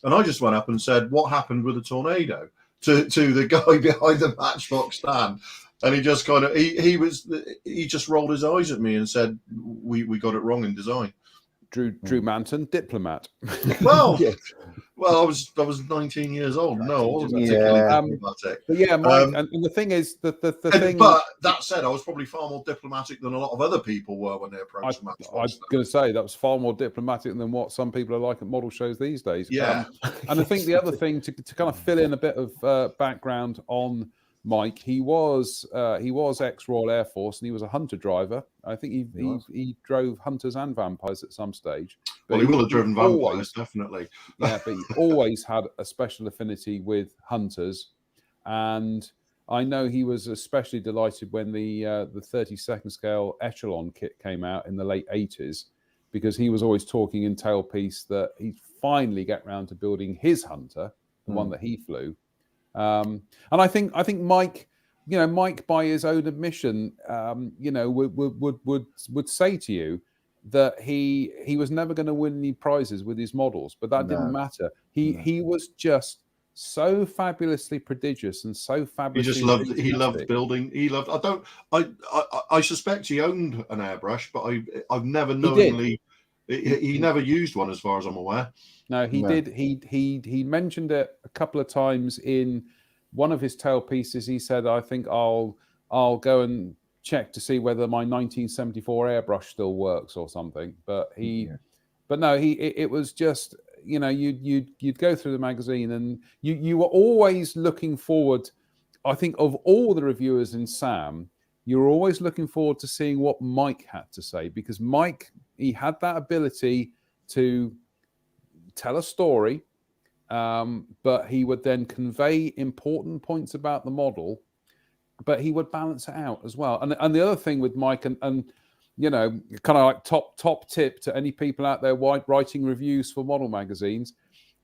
and I just went up and said, "What happened with the Tornado?" to the guy behind the Matchbox stand. And he just kind of he just rolled his eyes at me and said, "We got it wrong in design." Drew Manton, diplomat. Well, I was 19 years old. No, I wasn't particularly diplomatic. But yeah, Mike, and the thing is the thing. But that said, I was probably far more diplomatic than a lot of other people were when they approached Matchbox. I was going to say that was far more diplomatic than what some people are like at model shows these days. Yeah, and I think the other thing to kind of fill in a bit of background on Mike, he was ex-Royal Air Force, and he was a hunter driver. I think he drove hunters and vampires at some stage. Well, he will have driven vampires, definitely. Yeah, but he always had a special affinity with hunters, and I know he was especially delighted when the 32nd scale Echelon kit came out in the late 80s, because he was always talking in tailpiece that he'd finally get round to building his hunter, the one that he flew. And I think Mike, Mike by his own admission, would say to you that he was never going to win any prizes with his models, but that didn't matter. He was just so fabulously prodigious and so fabulously. He loved building. He loved. I suspect he owned an airbrush, but I've never knowingly He never used one, as far as I'm aware. No, he did. He mentioned it a couple of times in one of his tail pieces. He said, "I think I'll go and check to see whether my 1974 airbrush still works or something." But but no, it was just, you know, you'd go through the magazine and you were always looking forward. I think of all the reviewers in SAM, you were always looking forward to seeing what Mike had to say, because Mike, he had that ability to tell a story, but he would then convey important points about the model, but he would balance it out as well. And the other thing with Mike, and you know, kind of like top tip to any people out there writing reviews for model magazines,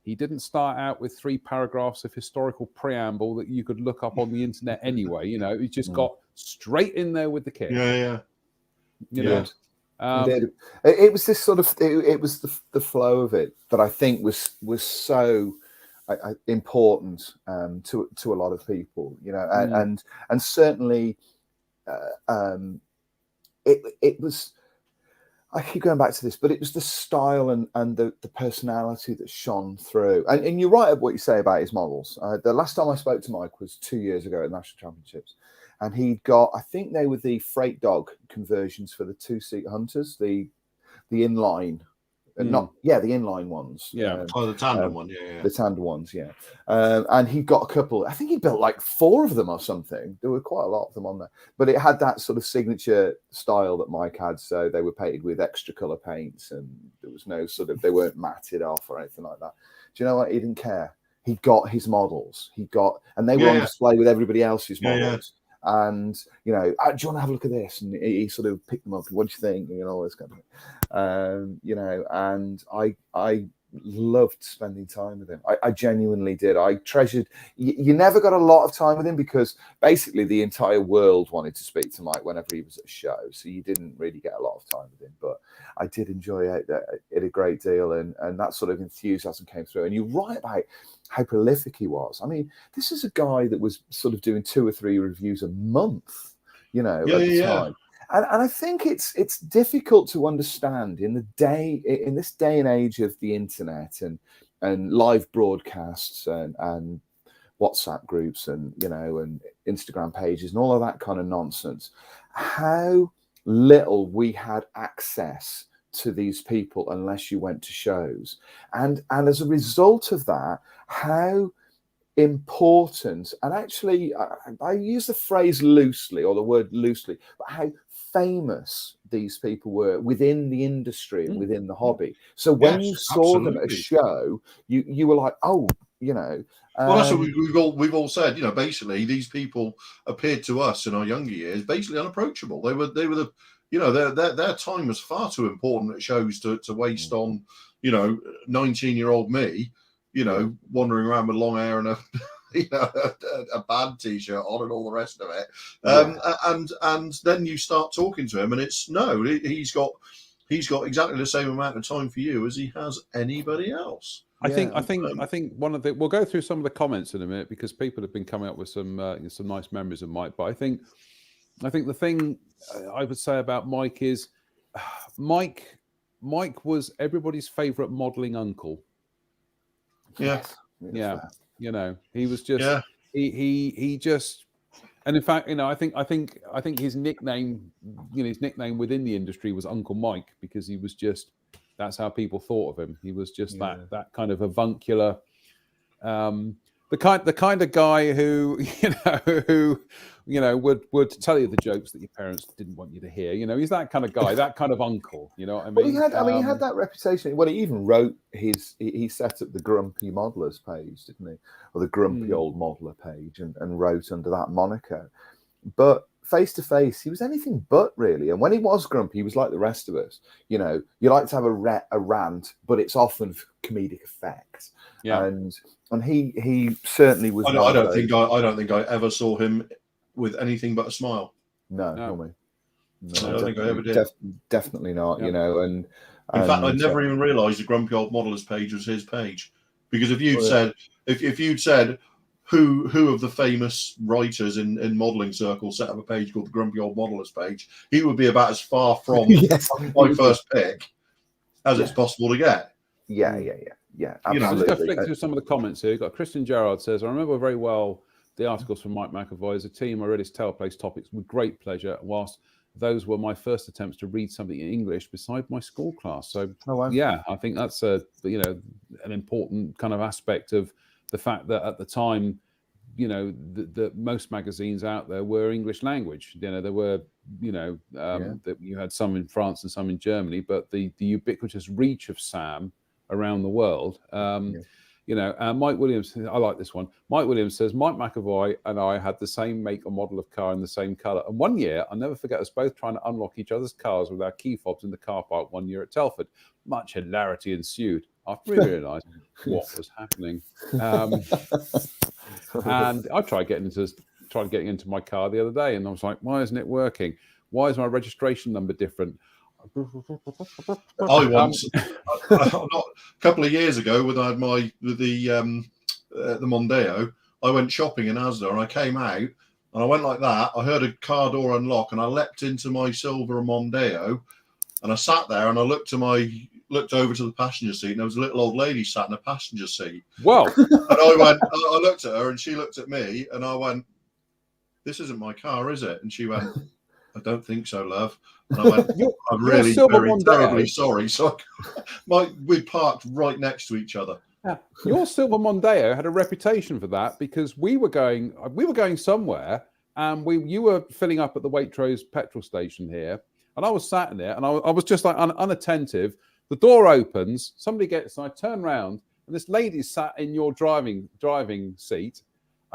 he didn't start out with 3 paragraphs of historical preamble that you could look up on the internet anyway. You know, he just got straight in there with the kit. You know. It was this sort of it was the flow of it that I think was so important to a lot of people, you know, and certainly it was. I keep going back to this, but it was the style and the personality that shone through. And you're right at what you say about his models. The last time I spoke to Mike was 2 years ago at the National Championships. And he'd got, I think they were the freight dog conversions for the 2-seat Hunters, the inline, the inline ones. The tandem one, the tandem ones, and he got a couple. I think he built like 4 of them or something. There were quite a lot of them on there, but it had that sort of signature style that Mike had. So they were painted with extra color paints, and there was no sort of, they weren't matted off or anything like that. Do you know what? He didn't care. He got his models. And they were on display with everybody else's models. And, you know, do you want to have a look at this? And he sort of picked them up. What do you think? You know, all this kind of thing. You know, and I loved spending time with him. I genuinely did. I treasured. You never got a lot of time with him because basically the entire world wanted to speak to Mike whenever he was at a show. So you didn't really get a lot of time with him. But I did enjoy it a great deal, and that sort of enthusiasm came through. And you're right about how prolific he was. I mean, this is a guy that was sort of doing 2 or 3 reviews a month, you know, at the time. And I think it's difficult to understand in this day and age of the internet and live broadcasts and WhatsApp groups and, you know, and Instagram pages and all of that kind of nonsense, how little we had access to these people unless you went to shows. And as a result of that, how important, and actually I use the phrase loosely, or the word loosely, but how famous these people were within the industry and within the hobby. So when you saw them at a show, you were like, oh, you know. Well, that's what we've all said. You know, basically, these people appeared to us in our younger years basically unapproachable. They were the, you know, their time was far too important at shows to waste on, you know, 19-year-old me, you know, wandering around with long hair and a band t-shirt on and all the rest of it. And then you start talking to him, and he's got exactly the same amount of time for you as he has anybody else. I think one of the, we'll go through some of the comments in a minute because people have been coming up with some nice memories of Mike. But I think the thing I would say about Mike is Mike was everybody's favorite modeling uncle. Yeah. You know, he was just he just, and in fact, you know, I think his nickname, you know, his nickname within the industry was Uncle Mike, because he was just, that's how people thought of him. He was just that kind of avuncular, the kind of guy who would tell you the jokes that your parents didn't want you to hear. You know, he's that kind of guy, that kind of uncle. You know what I mean? Well, he had that reputation. Well, he even wrote he set up the Grumpy Modelers page, didn't he? Or the Grumpy Old Modeler page, and wrote under that moniker. But face to face, he was anything but, really. And when he was grumpy, he was like the rest of us. You know, you like to have a rant, but it's often for comedic effect. Yeah. And he certainly was. I don't think I ever saw him with anything but a smile. No. I don't think I ever did. Definitely not. Yeah. You know, and in fact, I never even realised the Grumpy Old Modelers page was his page, because if you'd said who of the famous writers in modelling circles set up a page called the Grumpy Old Modelers page, he would be about as far from my first pick. as it's possible to get. Yeah, You know, I'm just going to absolutely. flick through some of the comments here. We've got Christian Gerard says, I remember very well the articles from Mike McAvoy. As a team, I read his Tailplace topics with great pleasure, whilst those were my first attempts to read something in English beside my school class. So, yeah, I think that's an important kind of aspect of the fact that at the time, the most magazines out there were English language. There were, that you had some in France and some in Germany, but the ubiquitous reach of Sam around the world. Mike Williams, I like this one. Mike Williams says, Mike McAvoy and I had the same make or model of car in the same colour. And one year, I'll never forget us both trying to unlock each other's cars with our key fobs in the car park one year at Telford. Much hilarity ensued. I realised what was happening. And I tried getting into my car the other day, and I was like, why isn't it working? Why is my registration number different? I once, a couple of years ago, when I had the Mondeo, I went shopping in Asda, and I came out, and I went like that. I heard a car door unlock, and I leapt into my silver Mondeo, and I sat there, and I looked over to the passenger seat, and there was a little old lady sat in the passenger seat. Wow! And I looked at her, and she looked at me, and I went, "This isn't my car, is it?" And she went, "I don't think so, love." And I went, "I'm really very terribly sorry." So we parked right next to each other. Yeah. Your silver Mondeo had a reputation for that, because we were going somewhere, and you were filling up at the Waitrose petrol station here, and I was sat in there, and I was just like unattentive. The door opens, somebody gets, and I turn around, and this lady sat in your driving seat,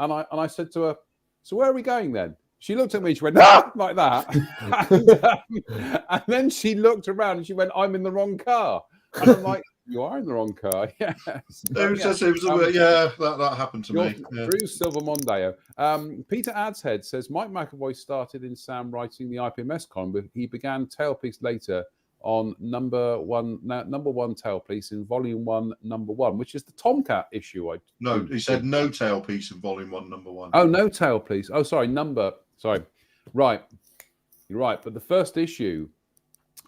and I said to her, "So where are we going then?" She looked at me, she went, "Ah!" like that. And then she looked around and she went, "I'm in the wrong car." And I'm like, "You are in the wrong car." Yes. That happened to me. Drew's Silver Mondeo. Peter Adshead says, Mike McAvoy started in Sam writing the IPMS column, but he began Tailpiece later on number one Tailpiece in volume 1, number 1, which is the Tomcat issue. No, he said no Tailpiece in volume 1, number 1. Oh, no Tailpiece. Oh, sorry, right. You're right. But the first issue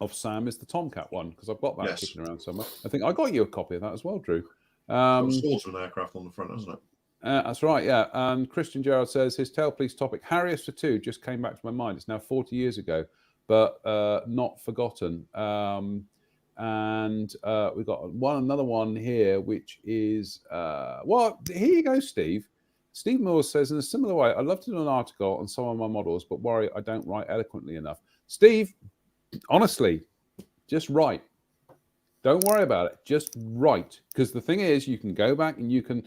of Sam is the Tomcat one, because I've got that kicking around somewhere. I think I got you a copy of that as well, Drew. Swordsman aircraft on the front, hasn't it? That's right, yeah. And Christian Gerard says his Tailpiece topic, Harriers for Two, just came back to my mind. It's now 40 years ago, but not forgotten. And we've got another one here, which is here you go, Steve. Steve Moore says, in a similar way, I'd love to do an article on some of my models, but worry I don't write eloquently enough. Steve, honestly, just write. Don't worry about it. Just write. Because the thing is, you can go back and you can...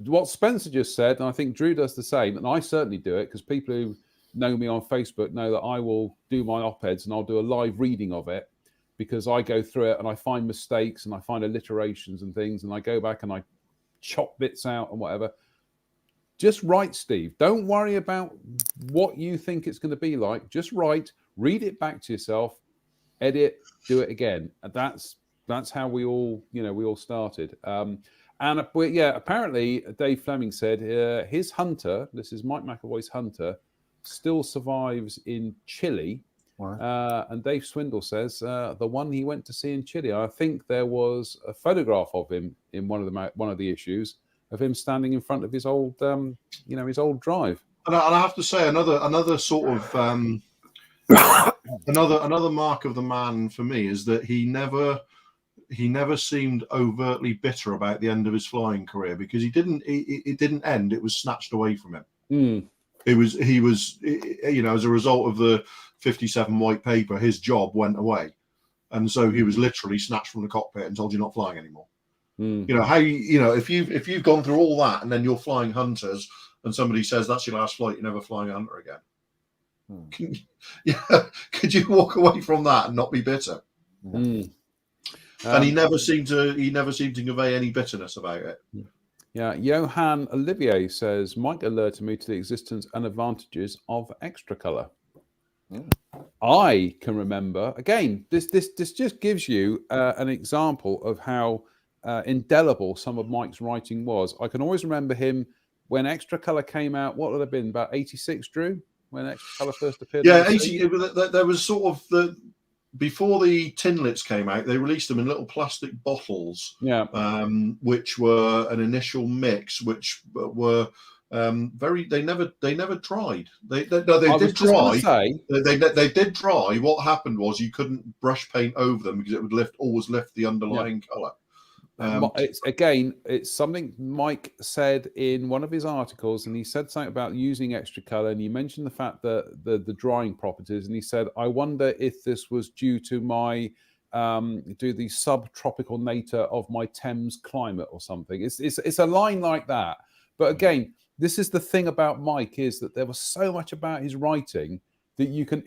What Spencer just said, and I think Drew does the same, and I certainly do it, because people who know me on Facebook know that I will do my op-eds and I'll do a live reading of it, because I go through it and I find mistakes and I find alliterations and things, and I go back and I chop bits out and whatever. Just write, Steve. Don't worry about what you think it's going to be like. Just write, read it back to yourself, edit, do it again. And that's how we all started. Apparently Dave Fleming said his Hunter, this is Mike McAvoy's Hunter, still survives in Chile. Wow. And Dave Swindle says the one he went to see in Chile, I think there was a photograph of him in one of the issues of him standing in front of his old his old drive. And I have to say another sort of another mark of the man for me is that he never seemed overtly bitter about the end of his flying career, because it didn't end, it was snatched away from him. He was as a result of the 57 white paper, his job went away, and so he was literally snatched from the cockpit and told, you're not flying anymore. If you've gone through all that and then you're flying Hunters and somebody says that's your last flight, you're never flying a Hunter again. Could you walk away from that and not be bitter? And he never seemed to convey any bitterness about it. Yeah, Johan Olivier says, Mike alerted me to the existence and advantages of extra color. I can remember, again, this just gives you an example of how indelible some of Mike's writing was. I can always remember him when extra color came out. What would it have been, about 86, Drew, when extra color first appeared? Yeah, 80. There was sort of before the tinlets came out, they released them in little plastic bottles, Yeah. which were an initial mix, which were very. They never tried. They did try. They did try. What happened was you couldn't brush paint over them because it would always lift the underlying colour. It's something Mike said in one of his articles, and he said something about using extra color, and he mentioned the fact that the drying properties, and he said, I wonder if this was due to my the subtropical nature of my Thames climate or something. It's a line like that. But again, this is the thing about Mike, is that there was so much about his writing that you can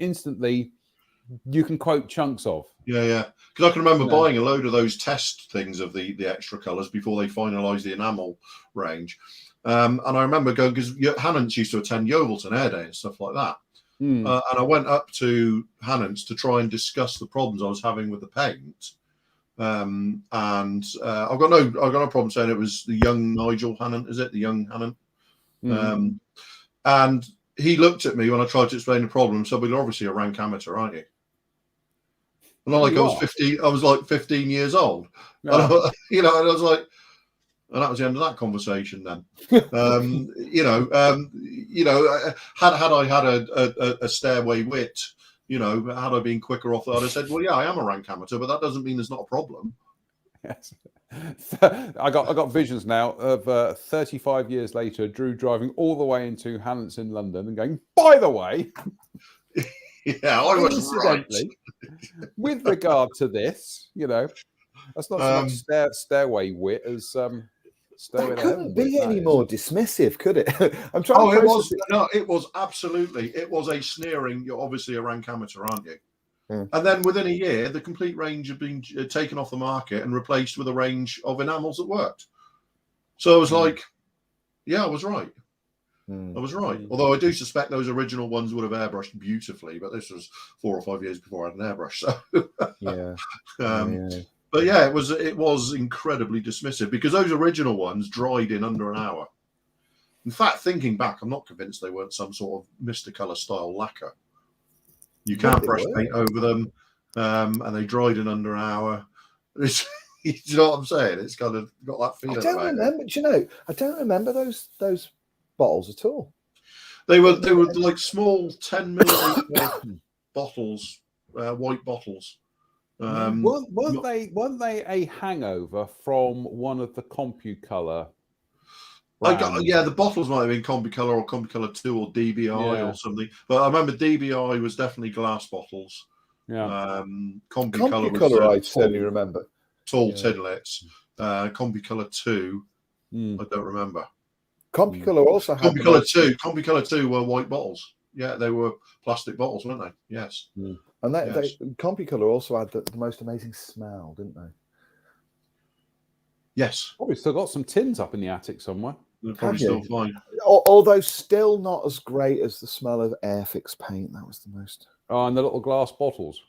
quote chunks of. Yeah. Because I can remember buying a load of those test things of the extra colours before they finalised the enamel range. And I remember going, because Hannants used to attend Yeovilton Air Day and stuff like that. And I went up to Hannants to try and discuss the problems I was having with the paint. And I've got no problem saying it was the young Nigel Hannant, is it? The young Hannant. And he looked at me when I tried to explain the problem and said, well, you're obviously a rank amateur, aren't you? And I was 15. I was like 15 years old, and I was like, and that was the end of that conversation. Then, had I had a stairway wit, had I been quicker off that, I'd have said, well, yeah, I am a rank amateur, but that doesn't mean there's not a problem. Yes. I got visions now of 35 years later, Drew driving all the way into Hannants in London and going, by the way. Yeah, I was right. With regard to this, that's not so much stairway wit as stairway. That couldn't be any more dismissive, could it? I'm trying. Oh, it was. No, it was absolutely. It was a sneering. You're obviously a rank amateur, aren't you? And then within a year, the complete range had been taken off the market and replaced with a range of enamels that worked. So I was like, yeah, I was right. I was right. Although I do suspect those original ones would have airbrushed beautifully, but this was 4 or 5 years before I had an airbrush. So But yeah, it was incredibly dismissive because those original ones dried in under an hour. In fact, thinking back, I'm not convinced they weren't some sort of Mr. Colour style lacquer. You can't brush paint over them, and they dried in under an hour. Do you know what I'm saying? It's kind of got that feeling. I don't remember. Do you know? I don't remember those bottles at all. They were like small 10 milliliter bottles, white bottles. Weren't they a hangover from one of the CompuColor? The bottles might have been CompuColor or CompuColor 2 or DBI or something. But I remember DBI was definitely glass bottles. Yeah. CompuColor I certainly remember. Tall tinlets. CompuColor 2, I don't remember. CompuColor also had CompuColor 2 were white bottles. Yeah, they were plastic bottles, weren't they? Yes. And CompuColor also had the most amazing smell, didn't they? Yes. Probably still got some tins up in the attic somewhere. They're probably still fine. Although still not as great as the smell of Airfix paint. That was the most. Oh, and the little glass bottles.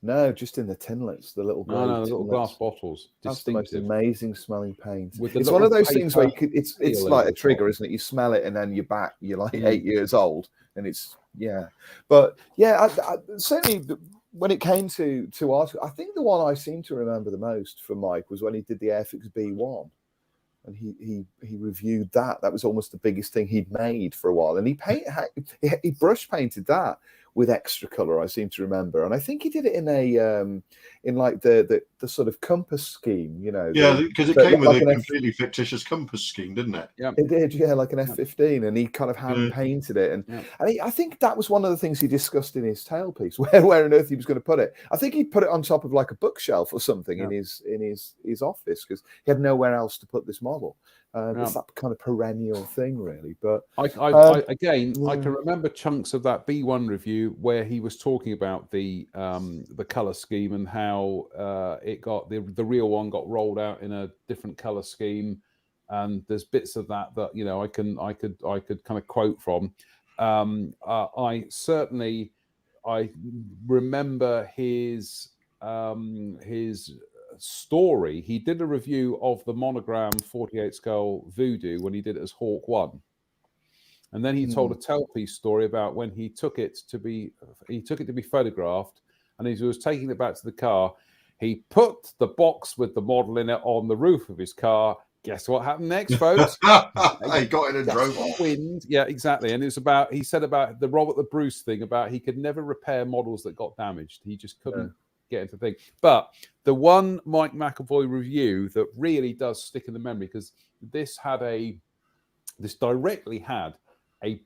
No, just in the tinlets, the little little glass bottles. That's the most amazing smelling paint. It's one of those things where it's like a trigger, isn't it? You smell it and then you're back. You're like 8 years old, and it's But I certainly when it came to art, I think the one I seem to remember the most from Mike was when he did the Airfix B1, and he reviewed that. That was almost the biggest thing he'd made for a while, and he brush painted that with extra color, I seem to remember, and I think he did it in the sort of compass scheme, Yeah, because it came with a completely fictitious compass scheme, didn't it? Yeah, it did. Yeah, like an F-15, and he kind of hand painted it, and I think that was one of the things he discussed in his tailpiece, where on earth he was going to put it. I think he put it on top of like a bookshelf or something in his office because he had nowhere else to put this model. It's that kind of perennial thing, really. But I can remember chunks of that B1 review where he was talking about the color scheme and how it got the real one got rolled out in a different color scheme, and there's bits of that I could kind of quote from. I remember his story. He did a review of the Monogram 48 scale Voodoo when he did it as Hawk 1, and then he told a tailpiece story about when he took it to be photographed, And as he was taking it back to the car, he put the box with the model in it on the roof of his car. Guess what happened next, folks? He got in and drove off. Wind. Yeah, exactly. And it's about, he said about the Robert the Bruce thing, about he could never repair models that got damaged. He just couldn't get into the thing. But the one Mike McAvoy review that really does stick in the memory, because this directly had a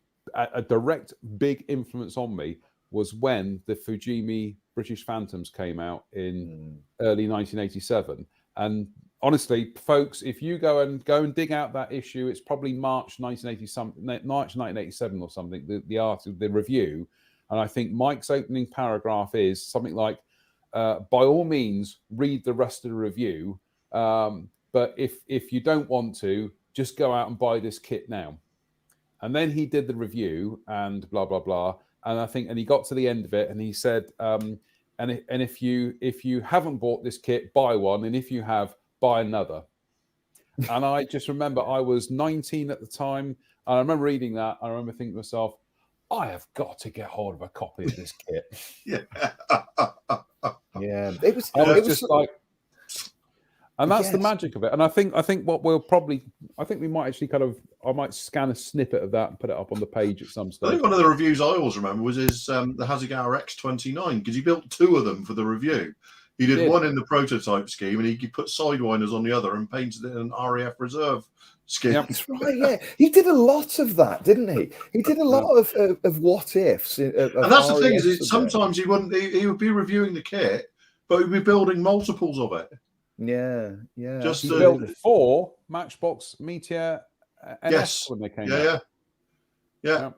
direct big influence on me, was when the Fujimi British Phantoms came out in early 1987. And honestly, folks, if you go and dig out that issue, it's probably March 1987 or something. The review, and I think Mike's opening paragraph is something like, "By all means, read the rest of the review. But if you don't want to, just go out and buy this kit now." And then he did the review and blah blah blah. And he got to the end of it, and he said, and if you haven't bought this kit, buy one, and if you have, buy another. And I just remember I was 19 at the time, and I remember reading that. I remember thinking to myself, I have got to get hold of a copy of this kit. Yeah. Yeah. It was just like, and that's the magic of it. And I think what we'll probably, I think we might actually I might scan a snippet of that and put it up on the page at some stage. I think one of the reviews I always remember was his the Hasegawa X29, because he built two of them for the review. He did one in the prototype scheme, and he put sidewinders on the other and painted it in an RAF reserve scheme. Yep. That's right, yeah. He did a lot of that, didn't he? He did a lot of what ifs. And that's the thing, is sometimes he would be reviewing the kit, but he'd be building multiples of it. Yeah. Just he built 4 Matchbox Meteor NS when they came out. Yeah.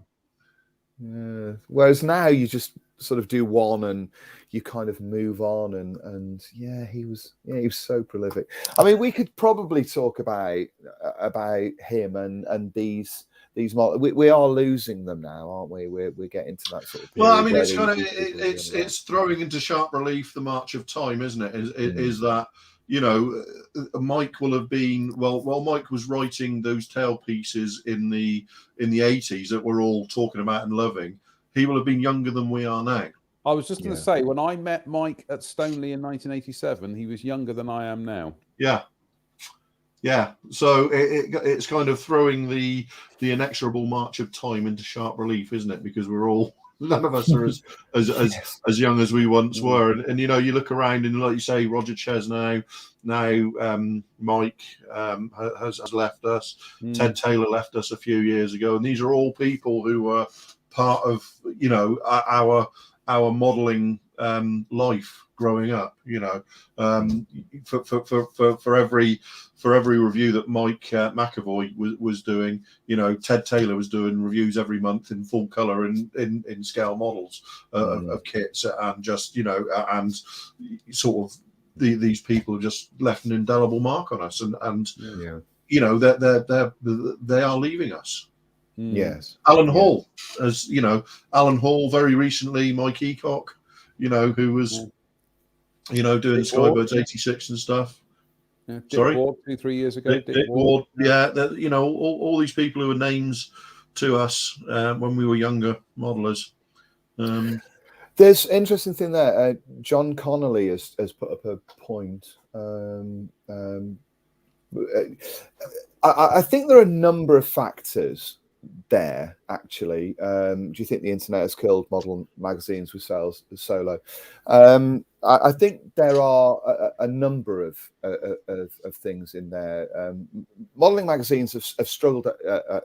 Whereas now you just sort of do one and you kind of move on, and he was so prolific. I mean, we could probably talk about him and these models. We are losing them now, aren't we? We're getting to that sort of period. Well, I mean, it's kind of it's throwing into sharp relief the march of time, isn't it? Is that, you know, Mike will have been while Mike was writing those tail pieces in the 80s that we're all talking about and loving, he will have been younger than we are now. I was just going to say, when I met Mike at Stoneleigh in 1987, he was younger than I am now. Yeah. So it's kind of throwing the inexorable march of time into sharp relief, isn't it? Because none of us are as young as we once were. And you know, you look around and, like you say, Roger Ches now Mike has left us. Ted Taylor left us a few years ago, and these are all people who were part of, you know, our modeling life growing up. You know, for every review that Mike McAvoy was doing, you know, Ted Taylor was doing reviews every month in full color in scale models of kits, and just, you know, and sort of these people have just left an indelible mark on us, and you know, they are leaving us. Yes. Alan Hall, as you know, Alan Hall very recently, Mike Eacock, you know, who was, you know, doing Skybirds 86 and stuff. Yeah, Dick Ward 2-3 years ago. Dick Ward, you know, all these people who were names to us when we were younger modelers. There's an interesting thing there. John Connolly has put up a point. I think there are a number of factors there, actually. Do you think the internet has killed model magazines with sales solo? I think there are a number of things in there. Modeling magazines have struggled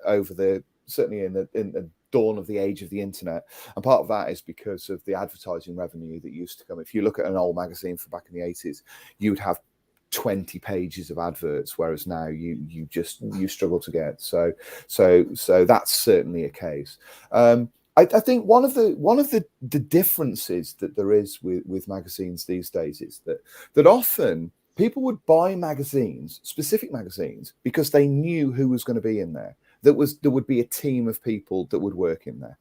over certainly in the dawn of the age of the internet, and part of that is because of the advertising revenue that used to come. If you look at an old magazine from back in the 80s, you would have 20 pages of adverts, whereas now you struggle to get. So that's certainly a case. I think one of the differences that there is with magazines these days is that often people would buy magazines, specific magazines, because they knew who was going to be in there. There would be a team of people that would work in there,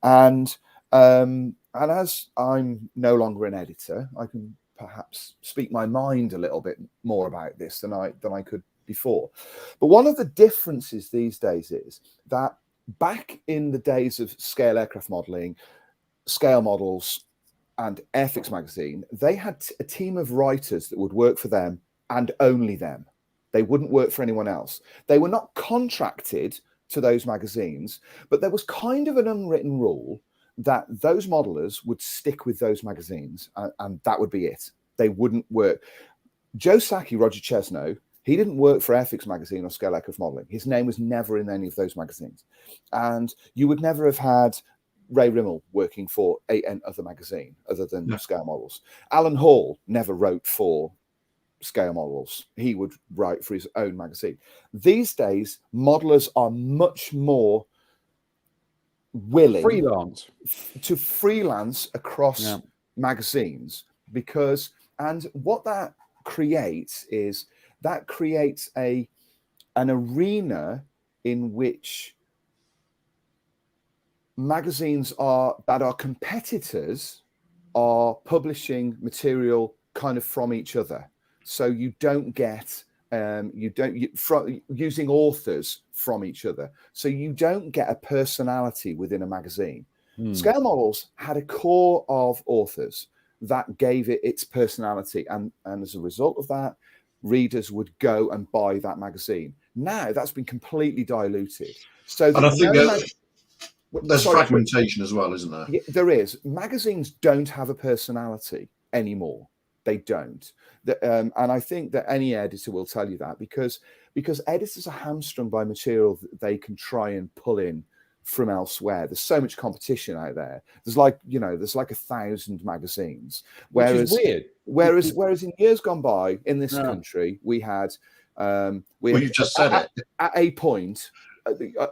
and as I'm no longer an editor, I can perhaps speak my mind a little bit more about this than I could before. But one of the differences these days is that back in the days of scale aircraft modeling, scale models and Airfix magazine, they had a team of writers that would work for them and only them. They wouldn't work for anyone else. They were not contracted to those magazines, but there was kind of an unwritten rule that those modelers would stick with those magazines, and that would be it. They wouldn't work. Joe Sacchi, Roger Chesno, he didn't work for Airfix magazine or Scale Aircraft Modeling. His name was never in any of those magazines. And you would never have had Ray Rimmel working for any other magazine other than Scale Models. Alan Hall never wrote for Scale Models. He would write for his own magazine. These days, modelers are much more willing to freelance across magazines, because, and what that creates is that creates an arena in which magazines that are competitors are publishing material kind of from each other. So you don't get using authors from each other. So you don't get a personality within a magazine. Scale Models had a core of authors that gave it its personality. And as a result of that, readers would go and buy that magazine. Now that's been completely diluted. So and I think there's fragmentation as well, isn't there? Yeah, there is. Magazines don't have a personality anymore. They don't. And I think that any editor will tell you that, because editors are hamstrung by material that they can try and pull in from elsewhere. There's so much competition out there. There's like 1,000 magazines. Whereas, which is weird. Whereas in years gone by in this country, we had you just said it. At a point,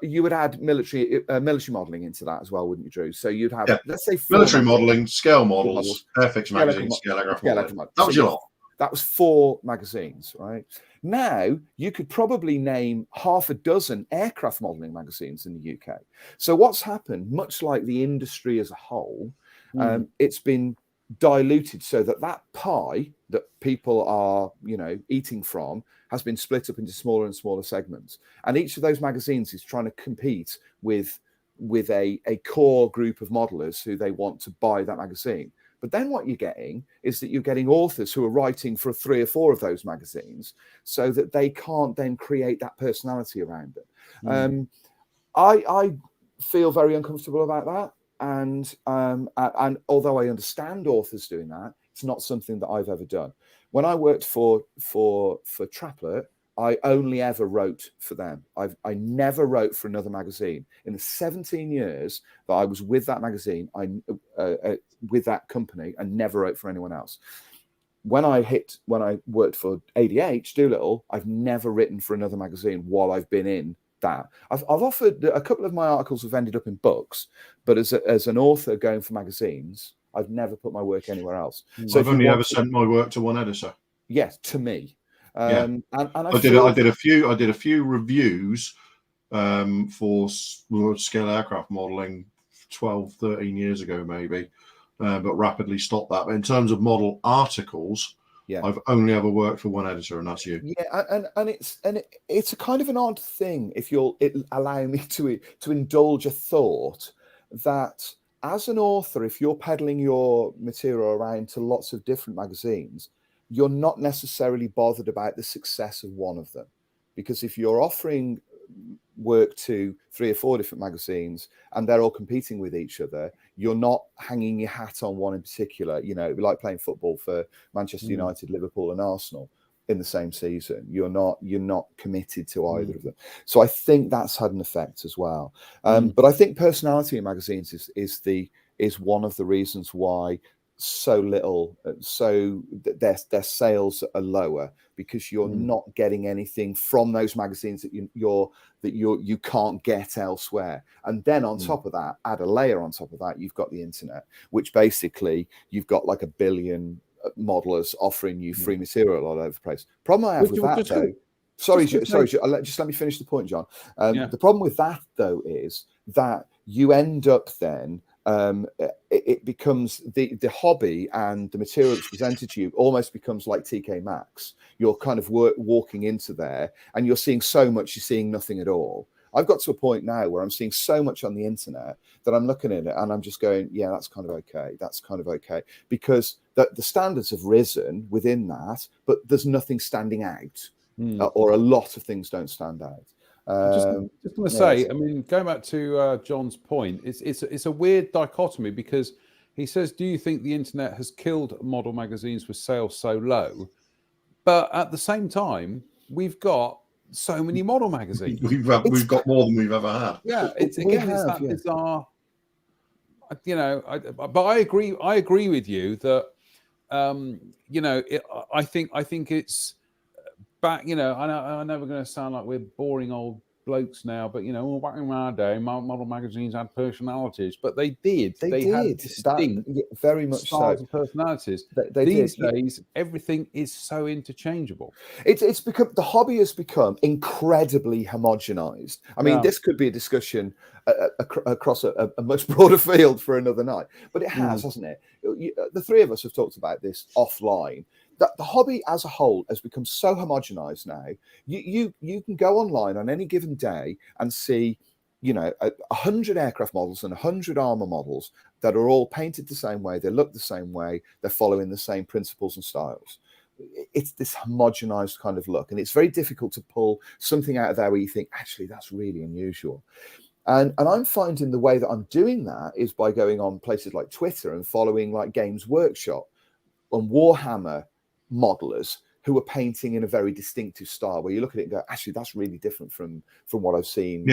you would add military modelling into that as well, wouldn't you, Drew? So you'd have, let's say, military modelling, Scale Models, Airfix magazine, Scale Aircraft Modelling. That was your lot. That was 4 magazines, right? Now you could probably name half a dozen aircraft modelling magazines in the UK. So what's happened, much like the industry as a whole, it's been diluted so that pie that people are, eating from has been split up into smaller and smaller segments. And each of those magazines is trying to compete with a core group of modelers who they want to buy that magazine. But then what you're getting is that you're getting authors who are writing for 3 or 4 of those magazines, so that they can't then create that personality around them. I feel very uncomfortable about that. And although I understand authors doing that, it's not something that I've ever done. When I worked for Traplet, I only ever wrote for them. I never wrote for another magazine. In the 17 years that I was with that magazine, with that company, I never wrote for anyone else. When I worked for ADH Doolittle, I've never written for another magazine while I've been in that. I've offered, a couple of my articles have ended up in books, but as an author going for magazines, I've never put my work anywhere else. So I've only ever sent my work to one editor. Yes, to me. And I did a few reviews for Scale Aircraft Modelling 12, 13 years ago maybe, but rapidly stopped that. But in terms of model articles, I've only ever worked for one editor, and that's you. Yeah, and it's a kind of an odd thing, if you'll allow me to indulge a thought, that as an author, if you're peddling your material around to lots of different magazines, you're not necessarily bothered about the success of one of them. Because if you're offering work to 3 or 4 different magazines and they're all competing with each other, you're not hanging your hat on one in particular. It'd be like playing football for Manchester United, Liverpool and Arsenal in the same season. You're not committed to either of them. So I think that's had an effect as well. But I think personality in magazines is one of the reasons why their sales are lower, because you're not getting anything from those magazines that you can't get elsewhere. And then on top of that, add a layer on top of that, you've got the internet, which basically you've got like 1 billion modelers offering you free material all over the place. Problem I have with that, though, just let me finish the point, John. The problem with that, though, is that you end up then it becomes the hobby, and the material that's presented to you almost becomes like TK Maxx. You're kind of walking into there and you're seeing so much, you're seeing nothing at all. I've got to a point now where I'm seeing so much on the internet that I'm looking at it and I'm just going, yeah, that's kind of okay. That's kind of okay. Because the standards have risen within that, but there's nothing standing out, or a lot of things don't stand out. Just want to say, I mean, going back to John's point, it's a weird dichotomy because he says, do you think the internet has killed model magazines with sales so low? But at the same time, we've got so many model magazines. We've got more than we've ever had. Yeah, it's that bizarre. You know, but I agree with you that you know, I think it's back. You know, I know we're going to sound like we're boring old blokes now, but you know, back in our day, model magazines had personalities, but they did. They had distinct, very much styles so, and personalities. These days, everything is so interchangeable. It's become, the hobby has become incredibly homogenized. I mean, this could be a discussion across a much broader field for another night, but it has, hasn't it? The three of us have talked about this offline. That the hobby as a whole has become so homogenized now. You can go online on any given day and see, you know, 100 aircraft models and 100 armor models that are all painted the same way, they look the same way, they're following the same principles and styles. It's this homogenized kind of look, and it's very difficult to pull something out of there where you think, actually, that's really unusual. And I'm finding the way that I'm doing that is by going on places like Twitter and following like Games Workshop and Warhammer modelers who are painting in a very distinctive style where you look at it and go, actually, that's really different from what I've seen.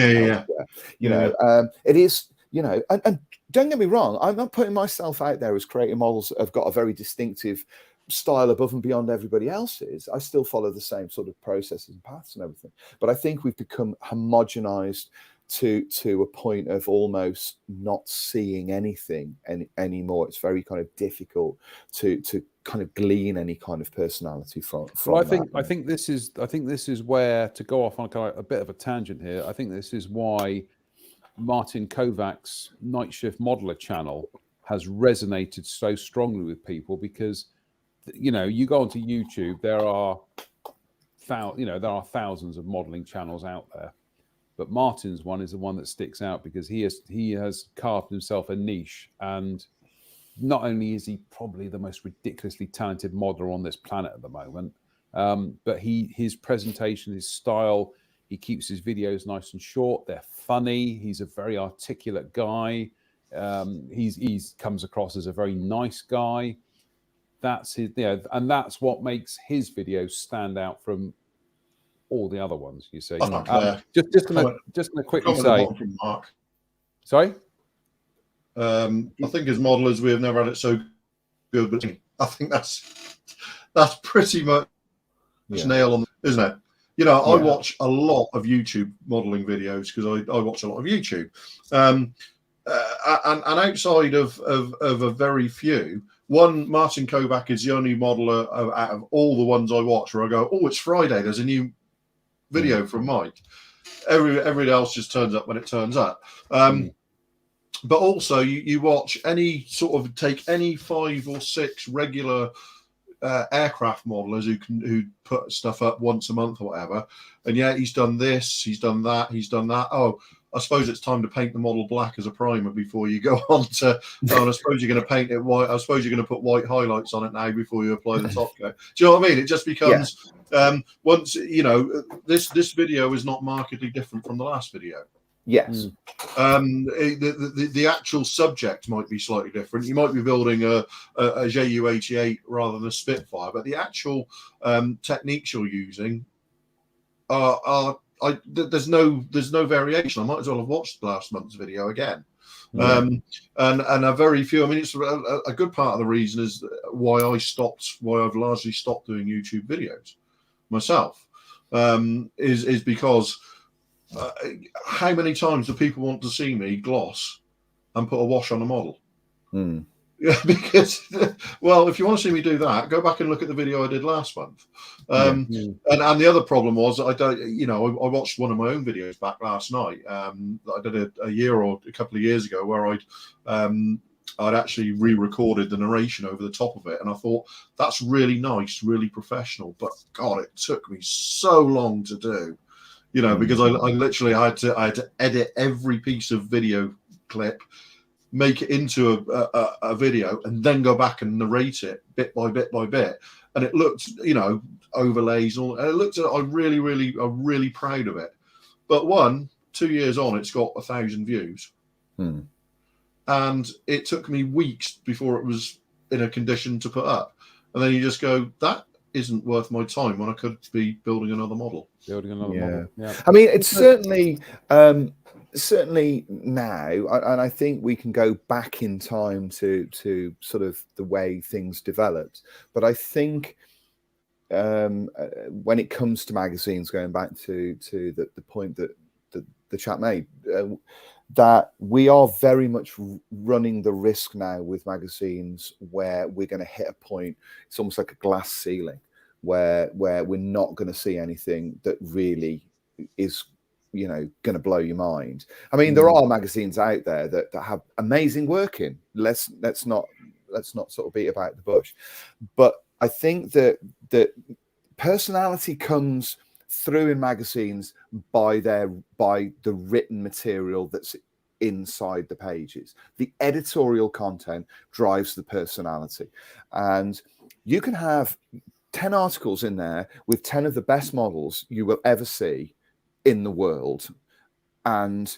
You know, it is, you know, and don't get me wrong, I'm not putting myself out there as creating models that have got a very distinctive style above and beyond everybody else's. I still follow the same sort of processes and paths and everything, but I think we've become homogenized to a point of almost not seeing anything anymore. It's very kind of difficult to kind of glean any kind of personality from well, I think this is where, to go off on kind of a bit of a tangent here, I think this is why Martin Kovac's Night Shift Modeler channel has resonated so strongly with people, because you know, you go onto YouTube, there are thousands of modeling channels out there. But Martin's one is the one that sticks out because he has carved himself a niche, and not only is he probably the most ridiculously talented modeler on this planet at the moment, but his presentation, his style, he keeps his videos nice and short. They're funny. He's a very articulate guy. He's comes across as a very nice guy. That's his, you know, and that's what makes his videos stand out from all the other ones, you see. Just gonna quickly say, Mark. Sorry. I think as modelers we have never had it so good, but I think that's pretty much nail on, isn't it? You know, I watch a lot of YouTube modeling videos because I watch a lot of YouTube, and outside of a very few. One, Martin Kovac is the only modeler out of all the ones I watch where I go, oh, it's Friday, there's a new video from Mike. Everybody else just turns up when it turns up. But also you watch take any 5 or 6 regular aircraft modelers who put stuff up once a month or whatever, and he's done this, he's done that, oh, I suppose it's time to paint the model black as a primer before you go on to. Oh, I suppose you're going to paint it white. I suppose you're going to put white highlights on it now before you apply the top coat. Do you know what I mean? It just becomes once you know this video is not markedly different from the last video. Yes. The actual subject might be slightly different. You might be building a Ju-88 rather than a Spitfire, but the actual techniques you're using there's no variation. I might as well have watched last month's video again. And a very few. I mean, it's a good part of the reason is why I've largely stopped doing YouTube videos myself. Is because how many times do people want to see me gloss and put a wash on a model? Yeah, because well, if you want to see me do that, go back and look at the video I did last month. And the other problem was I watched one of my own videos back last night. I did a year or a couple of years ago where I'd actually re-recorded the narration over the top of it, and I thought that's really nice, really professional. But God, it took me so long to do. you know, because I literally had to edit every piece of video clip, make it into a video, and then go back and narrate it bit by bit by bit. And it looked, you know, overlays and all. And it looked. I'm really proud of it. But 2 years on, it's got 1,000 views, and it took me weeks before it was in a condition to put up. And then you just go, that isn't worth my time when I could be building another model. Model. Yeah. I mean, it's certainly now, and I think we can go back in time to sort of the way things developed. But I think when it comes to magazines, going back to the point that the chap made, that we are very much running the risk now with magazines where we're going to hit a point. It's almost like a glass ceiling where we're not going to see anything that really is, you know, going to blow your mind. I mean, there are magazines out there that have amazing work in. Let's not sort of beat about the bush. But I think that personality comes through in magazines by the written material that's inside the pages. The editorial content drives the personality, and you can have 10 articles in there with 10 of the best models you will ever see in the world, and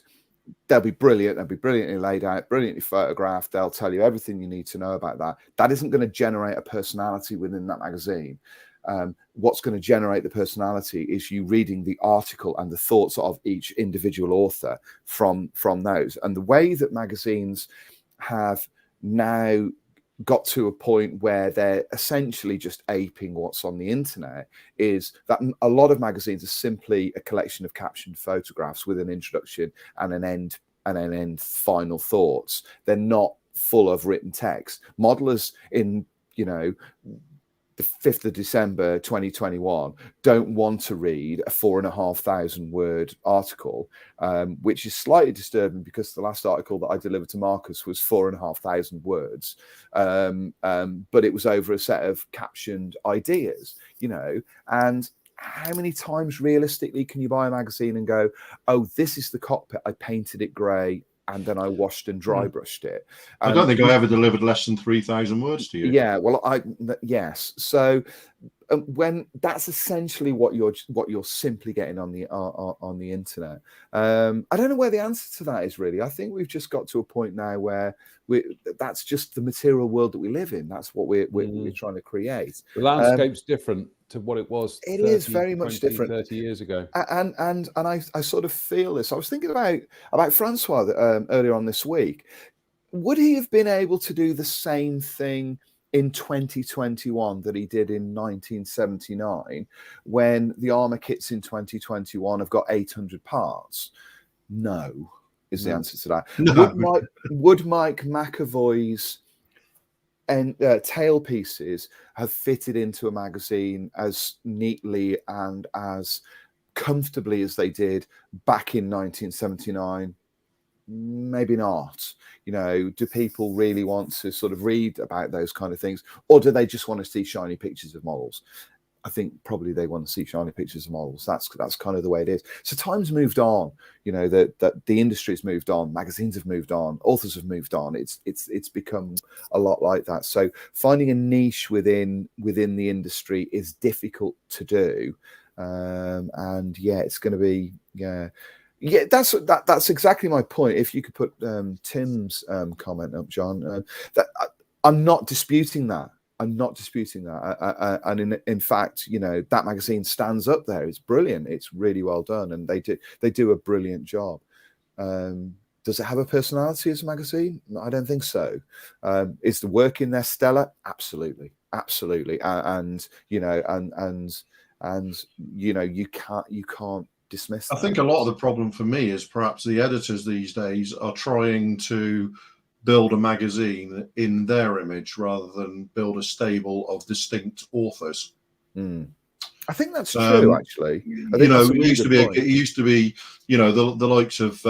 they'll be brilliant. They'll be brilliantly laid out, brilliantly photographed. They'll tell you everything you need to know about that. That isn't going to generate a personality within that magazine. What's going to generate the personality is you reading the article and the thoughts of each individual author from those. And the way that magazines have now got to a point where they're essentially just aping what's on the internet is that a lot of magazines are simply a collection of captioned photographs with an introduction and an end final thoughts. They're not full of written text. Modelers in, you know, the 5th of December 2021 don't want to read a 4,500 word article, which is slightly disturbing because the last article that I delivered to Marcus was 4,500 words, but it was over a set of captioned ideas, you know. And how many times realistically can you buy a magazine and go, oh, this is the cockpit, I painted it grey and then I washed and dry brushed it. I don't think I ever delivered less than 3,000 words to you. Yeah, well, yes. So when that's essentially what you're simply getting on the internet. I don't know where the answer to that is really. I think we've just got to a point now where that's just the material world that we live in. That's what we're trying to create. The landscape's different to what it was. It is very much different 30 years ago. And I sort of feel this. I was thinking about Francois earlier on this week. Would he have been able to do the same thing in 2021 that he did in 1979 when the armor kits in 2021 have got 800 parts? No, is the answer to that. No. Would Mike McAvoy's tail pieces have fitted into a magazine as neatly and as comfortably as they did back in 1979? Maybe not. You know, do people really want to sort of read about those kind of things, or do they just want to see shiny pictures of models? I think probably they want to see shiny pictures of models. That's kind of the way it is. So time's moved on. You know, that the industry's moved on, magazines have moved on, authors have moved on. It's become a lot like that. So finding a niche within the industry is difficult to do. And yeah, it's going to be Yeah, that's exactly my point. If you could put Tim's comment up, John, I'm not disputing that. I'm not disputing that. And in fact, you know, that magazine stands up there. It's brilliant. It's really well done, and they do a brilliant job. Does it have a personality as a magazine? I don't think so. Is the work in there stellar? Absolutely, absolutely. And you know, and you know, you can't dismiss that. I think a lot of the problem for me is perhaps the editors these days are trying to build a magazine in their image rather than build a stable of distinct authors. I think that's true, actually. You know, it used to be, you know, the likes of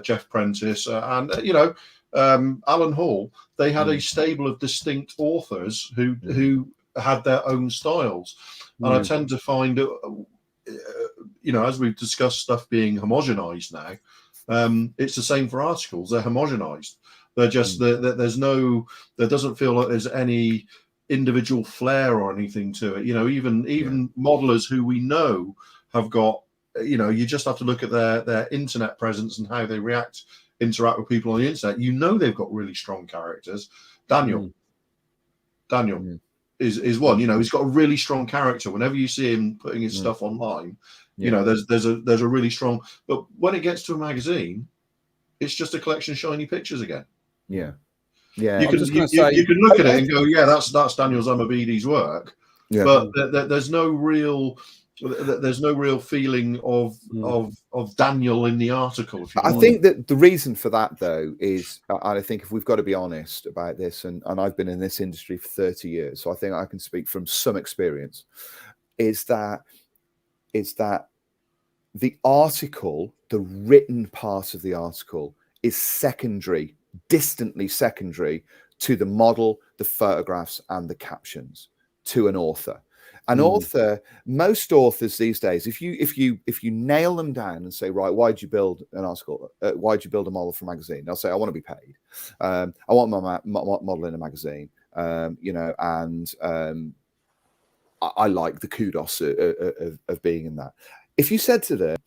Jeff Prentice and you know, Alan Hall. They had a stable of distinct authors who had their own styles, and I tend to find as we've discussed, stuff being homogenized now, it's the same for articles. They're homogenized. They're just there doesn't feel like there's any individual flair or anything to it. Even modelers who we know have got, you just have to look at their internet presence and how they interact with people on the internet. They've got really strong characters. Daniel is one. He's got a really strong character. Whenever you see him putting his stuff online, there's a really strong. But when it gets to a magazine, it's just a collection of shiny pictures again. Yeah. You can look at it and go, yeah, that's Daniel Zamabidi's work. Yeah. But there's no real feeling of Daniel in the article. I think that the reason for that, though, is, and I think if we've got to be honest about this, and I've been in this industry for 30 years, so I think I can speak from some experience, is that the article, the written part of the article, is secondary, distantly secondary to the model, the photographs, and the captions to an author. An author, most authors these days, if you nail them down and say, right, why'd you build an article? Why'd you build a model for a magazine? They'll say, I want to be paid. I want my model in a magazine. I like the kudos of being in that. If you said to them,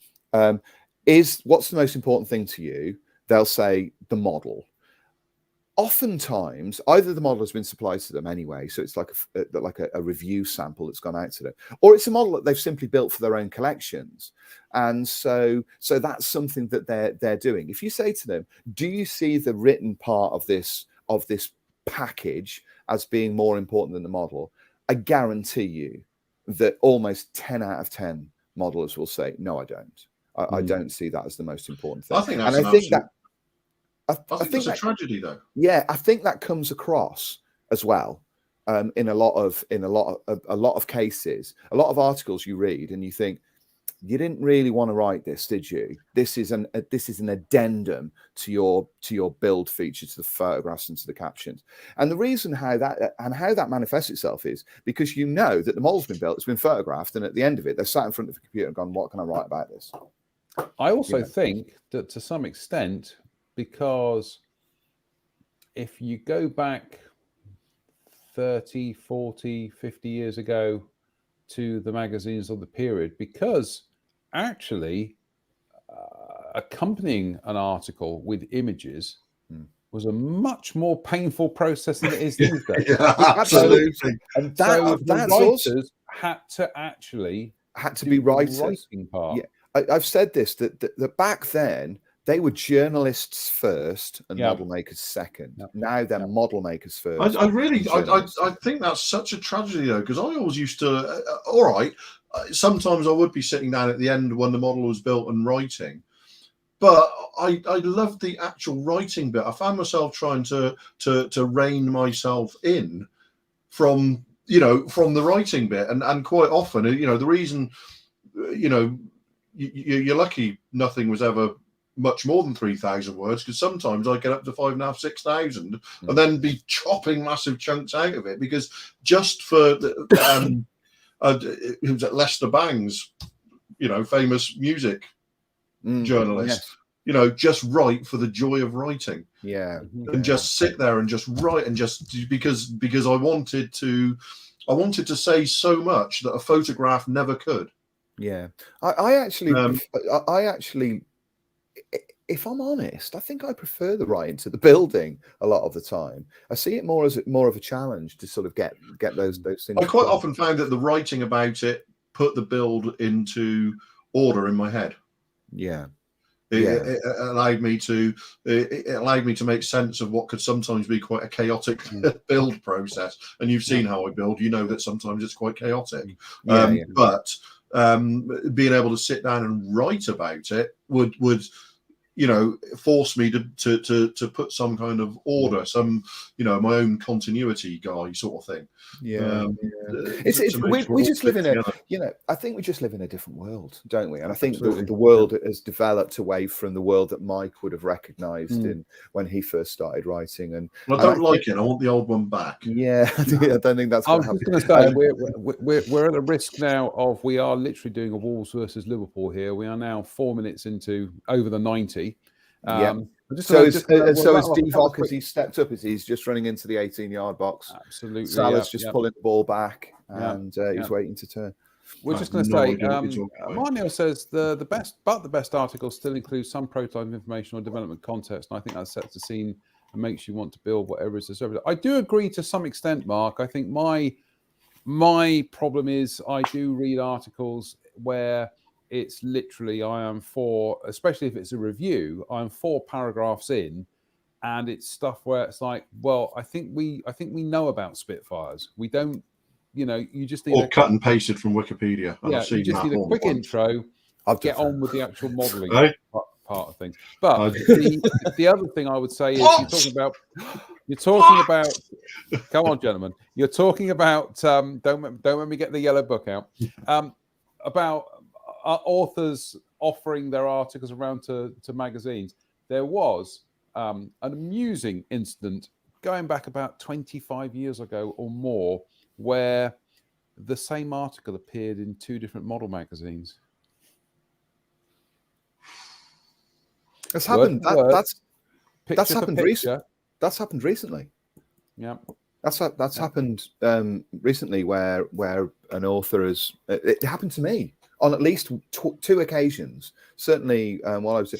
what's the most important thing to you? They'll say the model. Oftentimes, either the model has been supplied to them anyway, so it's like a review sample that's gone out to them, or it's a model that they've simply built for their own collections, and so that's something that they're doing. If you say to them, "Do you see the written part of this package as being more important than the model?" I guarantee you that almost 10 out of 10 modelers will say, "No, I don't. I don't see that as the most important thing." I think that's I think that's a tragedy, though. Yeah, I think that comes across as well in a lot of cases. A lot of articles you read and you think, you didn't really want to write this, did you? This is an addendum to your build feature, to the photographs and to the captions. And the reason how that manifests itself is because that the model's been built, it's been photographed, and at the end of it, they're sat in front of the computer and gone, what can I write about this? I also think that to some extent, because if you go back 30, 40, 50 years ago to the magazines of the period, because actually accompanying an article with images was a much more painful process than it is these days. Absolutely. And the writers had to be writers. Writing part. Yeah, I've said this, that back then, they were journalists first and model makers second. Now they're model makers first. I think that's such a tragedy, though, because I always used to, all right, sometimes I would be sitting down at the end when the model was built and writing, but I loved the actual writing bit. I found myself trying to rein myself in from the writing bit, and quite often, the reason, you're lucky nothing was ever much more than 3,000 words, because sometimes I get up to 5,500, 6,000 and then be chopping massive chunks out of it, because just for who's at Lester Bangs, famous music journalist, just write for the joy of writing, and just sit there and just write, and just because I wanted to say so much that a photograph never could. Yeah, I actually, if I'm honest, I think I prefer the writing to the building a lot of the time. I see it more of a challenge to sort of get those things. I quite often found that the writing about it put the build into order in my head. Yeah. It allowed me to make sense of what could sometimes be quite a chaotic build process. And you've seen how I build. You know that sometimes it's quite chaotic. But being able to sit down and write about it would force me to put some kind of order, some, my own continuity guy sort of thing. We just live in I think we just live in a different world, don't we? And I think the world has developed away from the world that Mike would have recognized in when he first started writing. And I don't like it. I want the old one back. Yeah, I don't think that's going to happen. I was going to say, we're at a risk now of, we are literally doing a Wolves versus Liverpool here. We are now 4 minutes into over the 90. So is Divock, as he's stepped up, as he's just running into the 18-yard box. Absolutely. Salah's just pulling the ball back, and he's waiting to turn. We're just going to say, Marnell says the best articles still include some prototype information or development context, and I think that sets the scene and makes you want to build whatever is deserved. I do agree to some extent, Mark. I think my problem is I do read articles where it's literally, I am for, especially if it's a review, I'm 4 paragraphs in, and it's stuff where it's like, well, I think we know about Spitfires. We don't, you just need cut and pasted from Wikipedia. You just need a quick intro. I'll get on with the actual modelling part of things. But the other thing I would say is you're talking about. Come on, gentlemen. You're talking about. Don't let me get the yellow book out. About authors offering their articles around to magazines. There was an amusing incident going back about 25 years ago or more, where the same article appeared in 2 different model magazines. That's happened. That's happened recently. That's happened recently. Yeah. That's happened recently, where an author has. It happened to me on at least 2 occasions. Certainly, while I was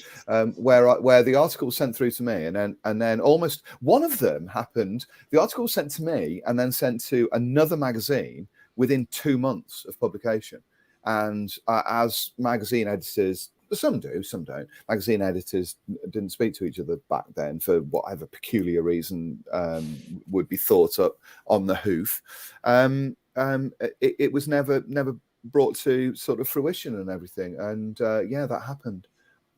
where the article was sent through to me, and then almost one of them happened. The article was sent to me and then sent to another magazine within 2 months of publication. And as magazine editors, some do, some don't. Magazine editors didn't speak to each other back then for whatever peculiar reason would be thought up on the hoof. It was never brought to sort of fruition and everything. And that happened.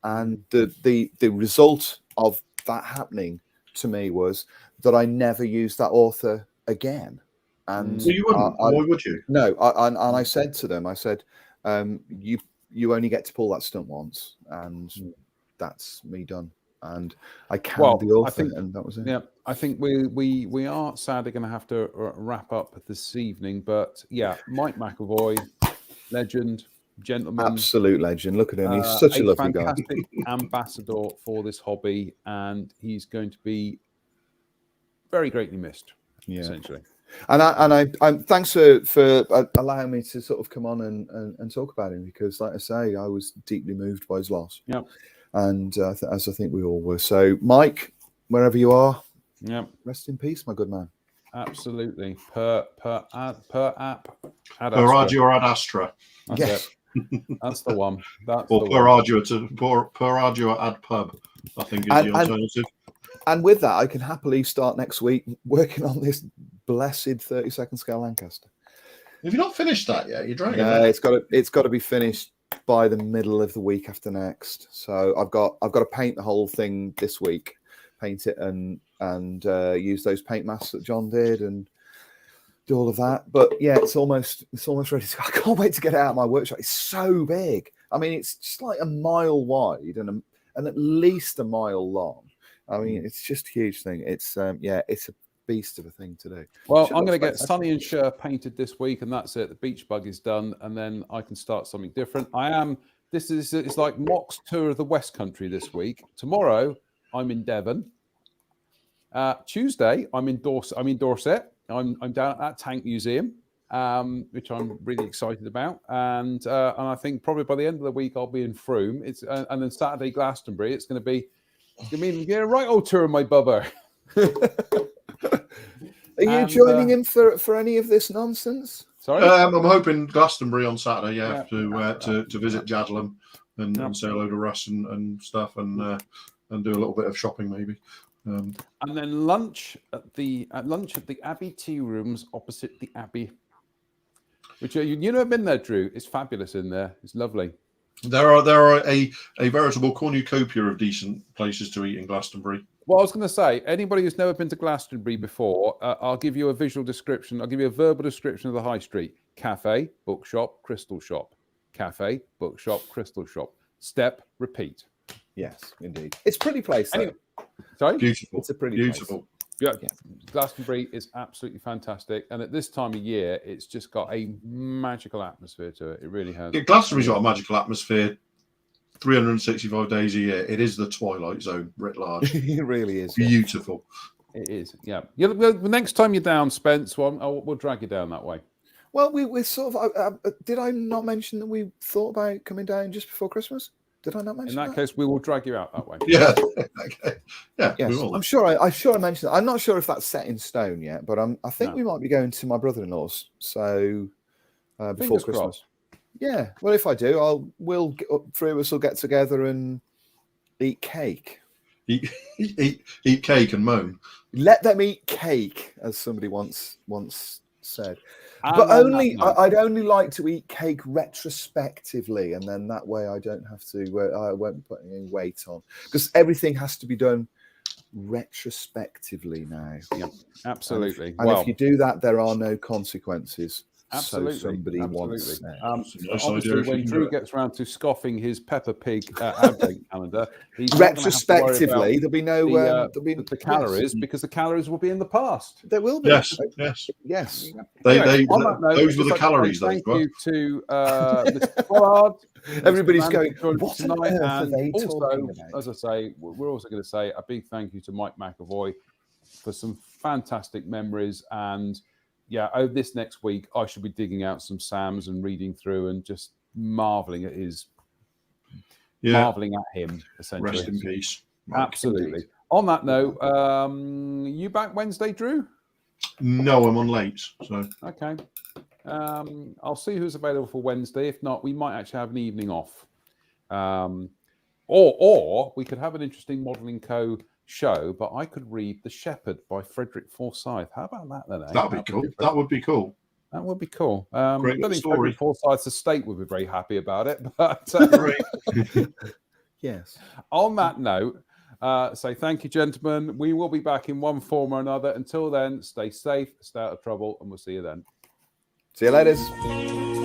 And the result of that happening to me was that I never used that author again. And so you wouldn't? Why would you? No, and I said to them, I said, you only get to pull that stunt once, and that's me done. And I canned the author, and that was it. Yeah, I think we are sadly going to have to wrap up this evening. But yeah, Mike McAvoy, legend, gentleman, absolute legend. Look at him; he's such a lovely guy. Fantastic ambassador for this hobby, and he's going to be very greatly missed. Yeah, essentially. And I'm thanks for allowing me to sort of come on and talk about him, because, like I say, I was deeply moved by his loss. Yeah. And as I think we all were. So, Mike, wherever you are, rest in peace, my good man. Absolutely. Per app. Per ardua ad astra. Yes. That's the one. That's or per ardua ad pub, I think, is the alternative. And with that, I can happily start next week working on this blessed 32nd scale Lancaster. Have you not finished that yet? You're dragging it's got to be finished by the middle of the week after next. So I've got to paint the whole thing this week, paint it and use those paint masks that John did and do all of that. But yeah, it's almost ready to go. I can't wait to get it out of my workshop. It's so big. I mean, it's just like a mile wide and at least a mile long. I mean, it's just a huge thing. It's it's a beast of a thing to do. Well, I'm going to get Sonny and Sher painted this week, and that's it. The beach bug is done, and then I can start something different. It's like Mock's tour of the West Country this week. Tomorrow, I'm in Devon. Tuesday, I'm in Dorset. I'm down at that tank museum, which I'm really excited about, and I think probably by the end of the week I'll be in Frome. And then Saturday, Glastonbury. It's going to be a right old tour of my bubber. Are you joining him for any of this nonsense? Sorry, I'm hoping Glastonbury on Saturday. To visit Jadlam and say hello to Russ and stuff, and do a little bit of shopping maybe. And then lunch at the Abbey Tea Rooms opposite the Abbey, which you've never been there, Drew. It's fabulous in there. It's lovely. There are a veritable cornucopia of decent places to eat in Glastonbury. Well, I was going to say, anybody who's never been to Glastonbury before, I'll give you a visual description. I'll give you a verbal description of the high street. Cafe, bookshop, crystal shop. Cafe, bookshop, crystal shop. Step, repeat. Yes, indeed. It's a pretty place, though. Anyway, sorry? Beautiful. It's a pretty beautiful. place. Yeah, Yeah. Glastonbury is absolutely fantastic. And at this time of year, it's just got a magical atmosphere to it. It really has. Yeah, Glastonbury's got a magical atmosphere 365 days a year. It is the Twilight Zone writ large. It really is. Beautiful. It is, yeah. The next time you're down, Spence, we'll drag you down that way. Well, we sort of did I not mention that we thought about coming down just before Christmas? Did I not mention In that case, we will drag you out that way. Yeah. Okay. Yeah. Yes, we will. I'm sure I mentioned that. I'm not sure if that's set in stone yet, but I think we might be going to my brother-in-law's. So before Fingers Christmas. crossed. Yeah. Well, if I do, three of us will get together and eat cake. Eat cake and moan. Let them eat cake, as somebody once said. And But on only that note- I'd only like to eat cake retrospectively, and then that way I don't have to. I won't be putting any weight on, because everything has to be done retrospectively now. Yeah, absolutely. And if you do that, there are no consequences. Absolutely, So somebody once absolutely. said. It's a nice Obviously, idea if you when can do Drew it. gets around to scoffing his Peppa Pig advent calendar, he's not gonna have to worry Retrospectively, about there'll be no the calories, because the calories will be in the past. There will be. Yes. Yes. Anyway, on that note, Those were I'd the just like to say calories. Those Thank were. you to Mr. Pollard. Everybody's Mr. going, Mann, what on tonight, earth are and they also, talking about? as I say, we're also going to say a big thank you to Mike McAvoy for some fantastic memories. And yeah, this next week, I should be digging out some Sams and reading through and just marveling at him, essentially. Rest in peace. Mike. Absolutely. On that note, you back Wednesday, Drew? No, I'm on late. So Okay. I'll see who's available for Wednesday. If not, we might actually have an evening off. Or we could have an interesting Modelling Co. show, but I could read The Shepherd by Frederick Forsyth. How about that then? Eh? that'd be cool. That would be cool. That would be cool. Great I don't little think story. Frederick Forsyth's estate would be very happy about it. But Yes. on that note, say thank you, gentlemen. We will be back in one form or another. Until then, stay safe, stay out of trouble, and we'll see you then. See you later.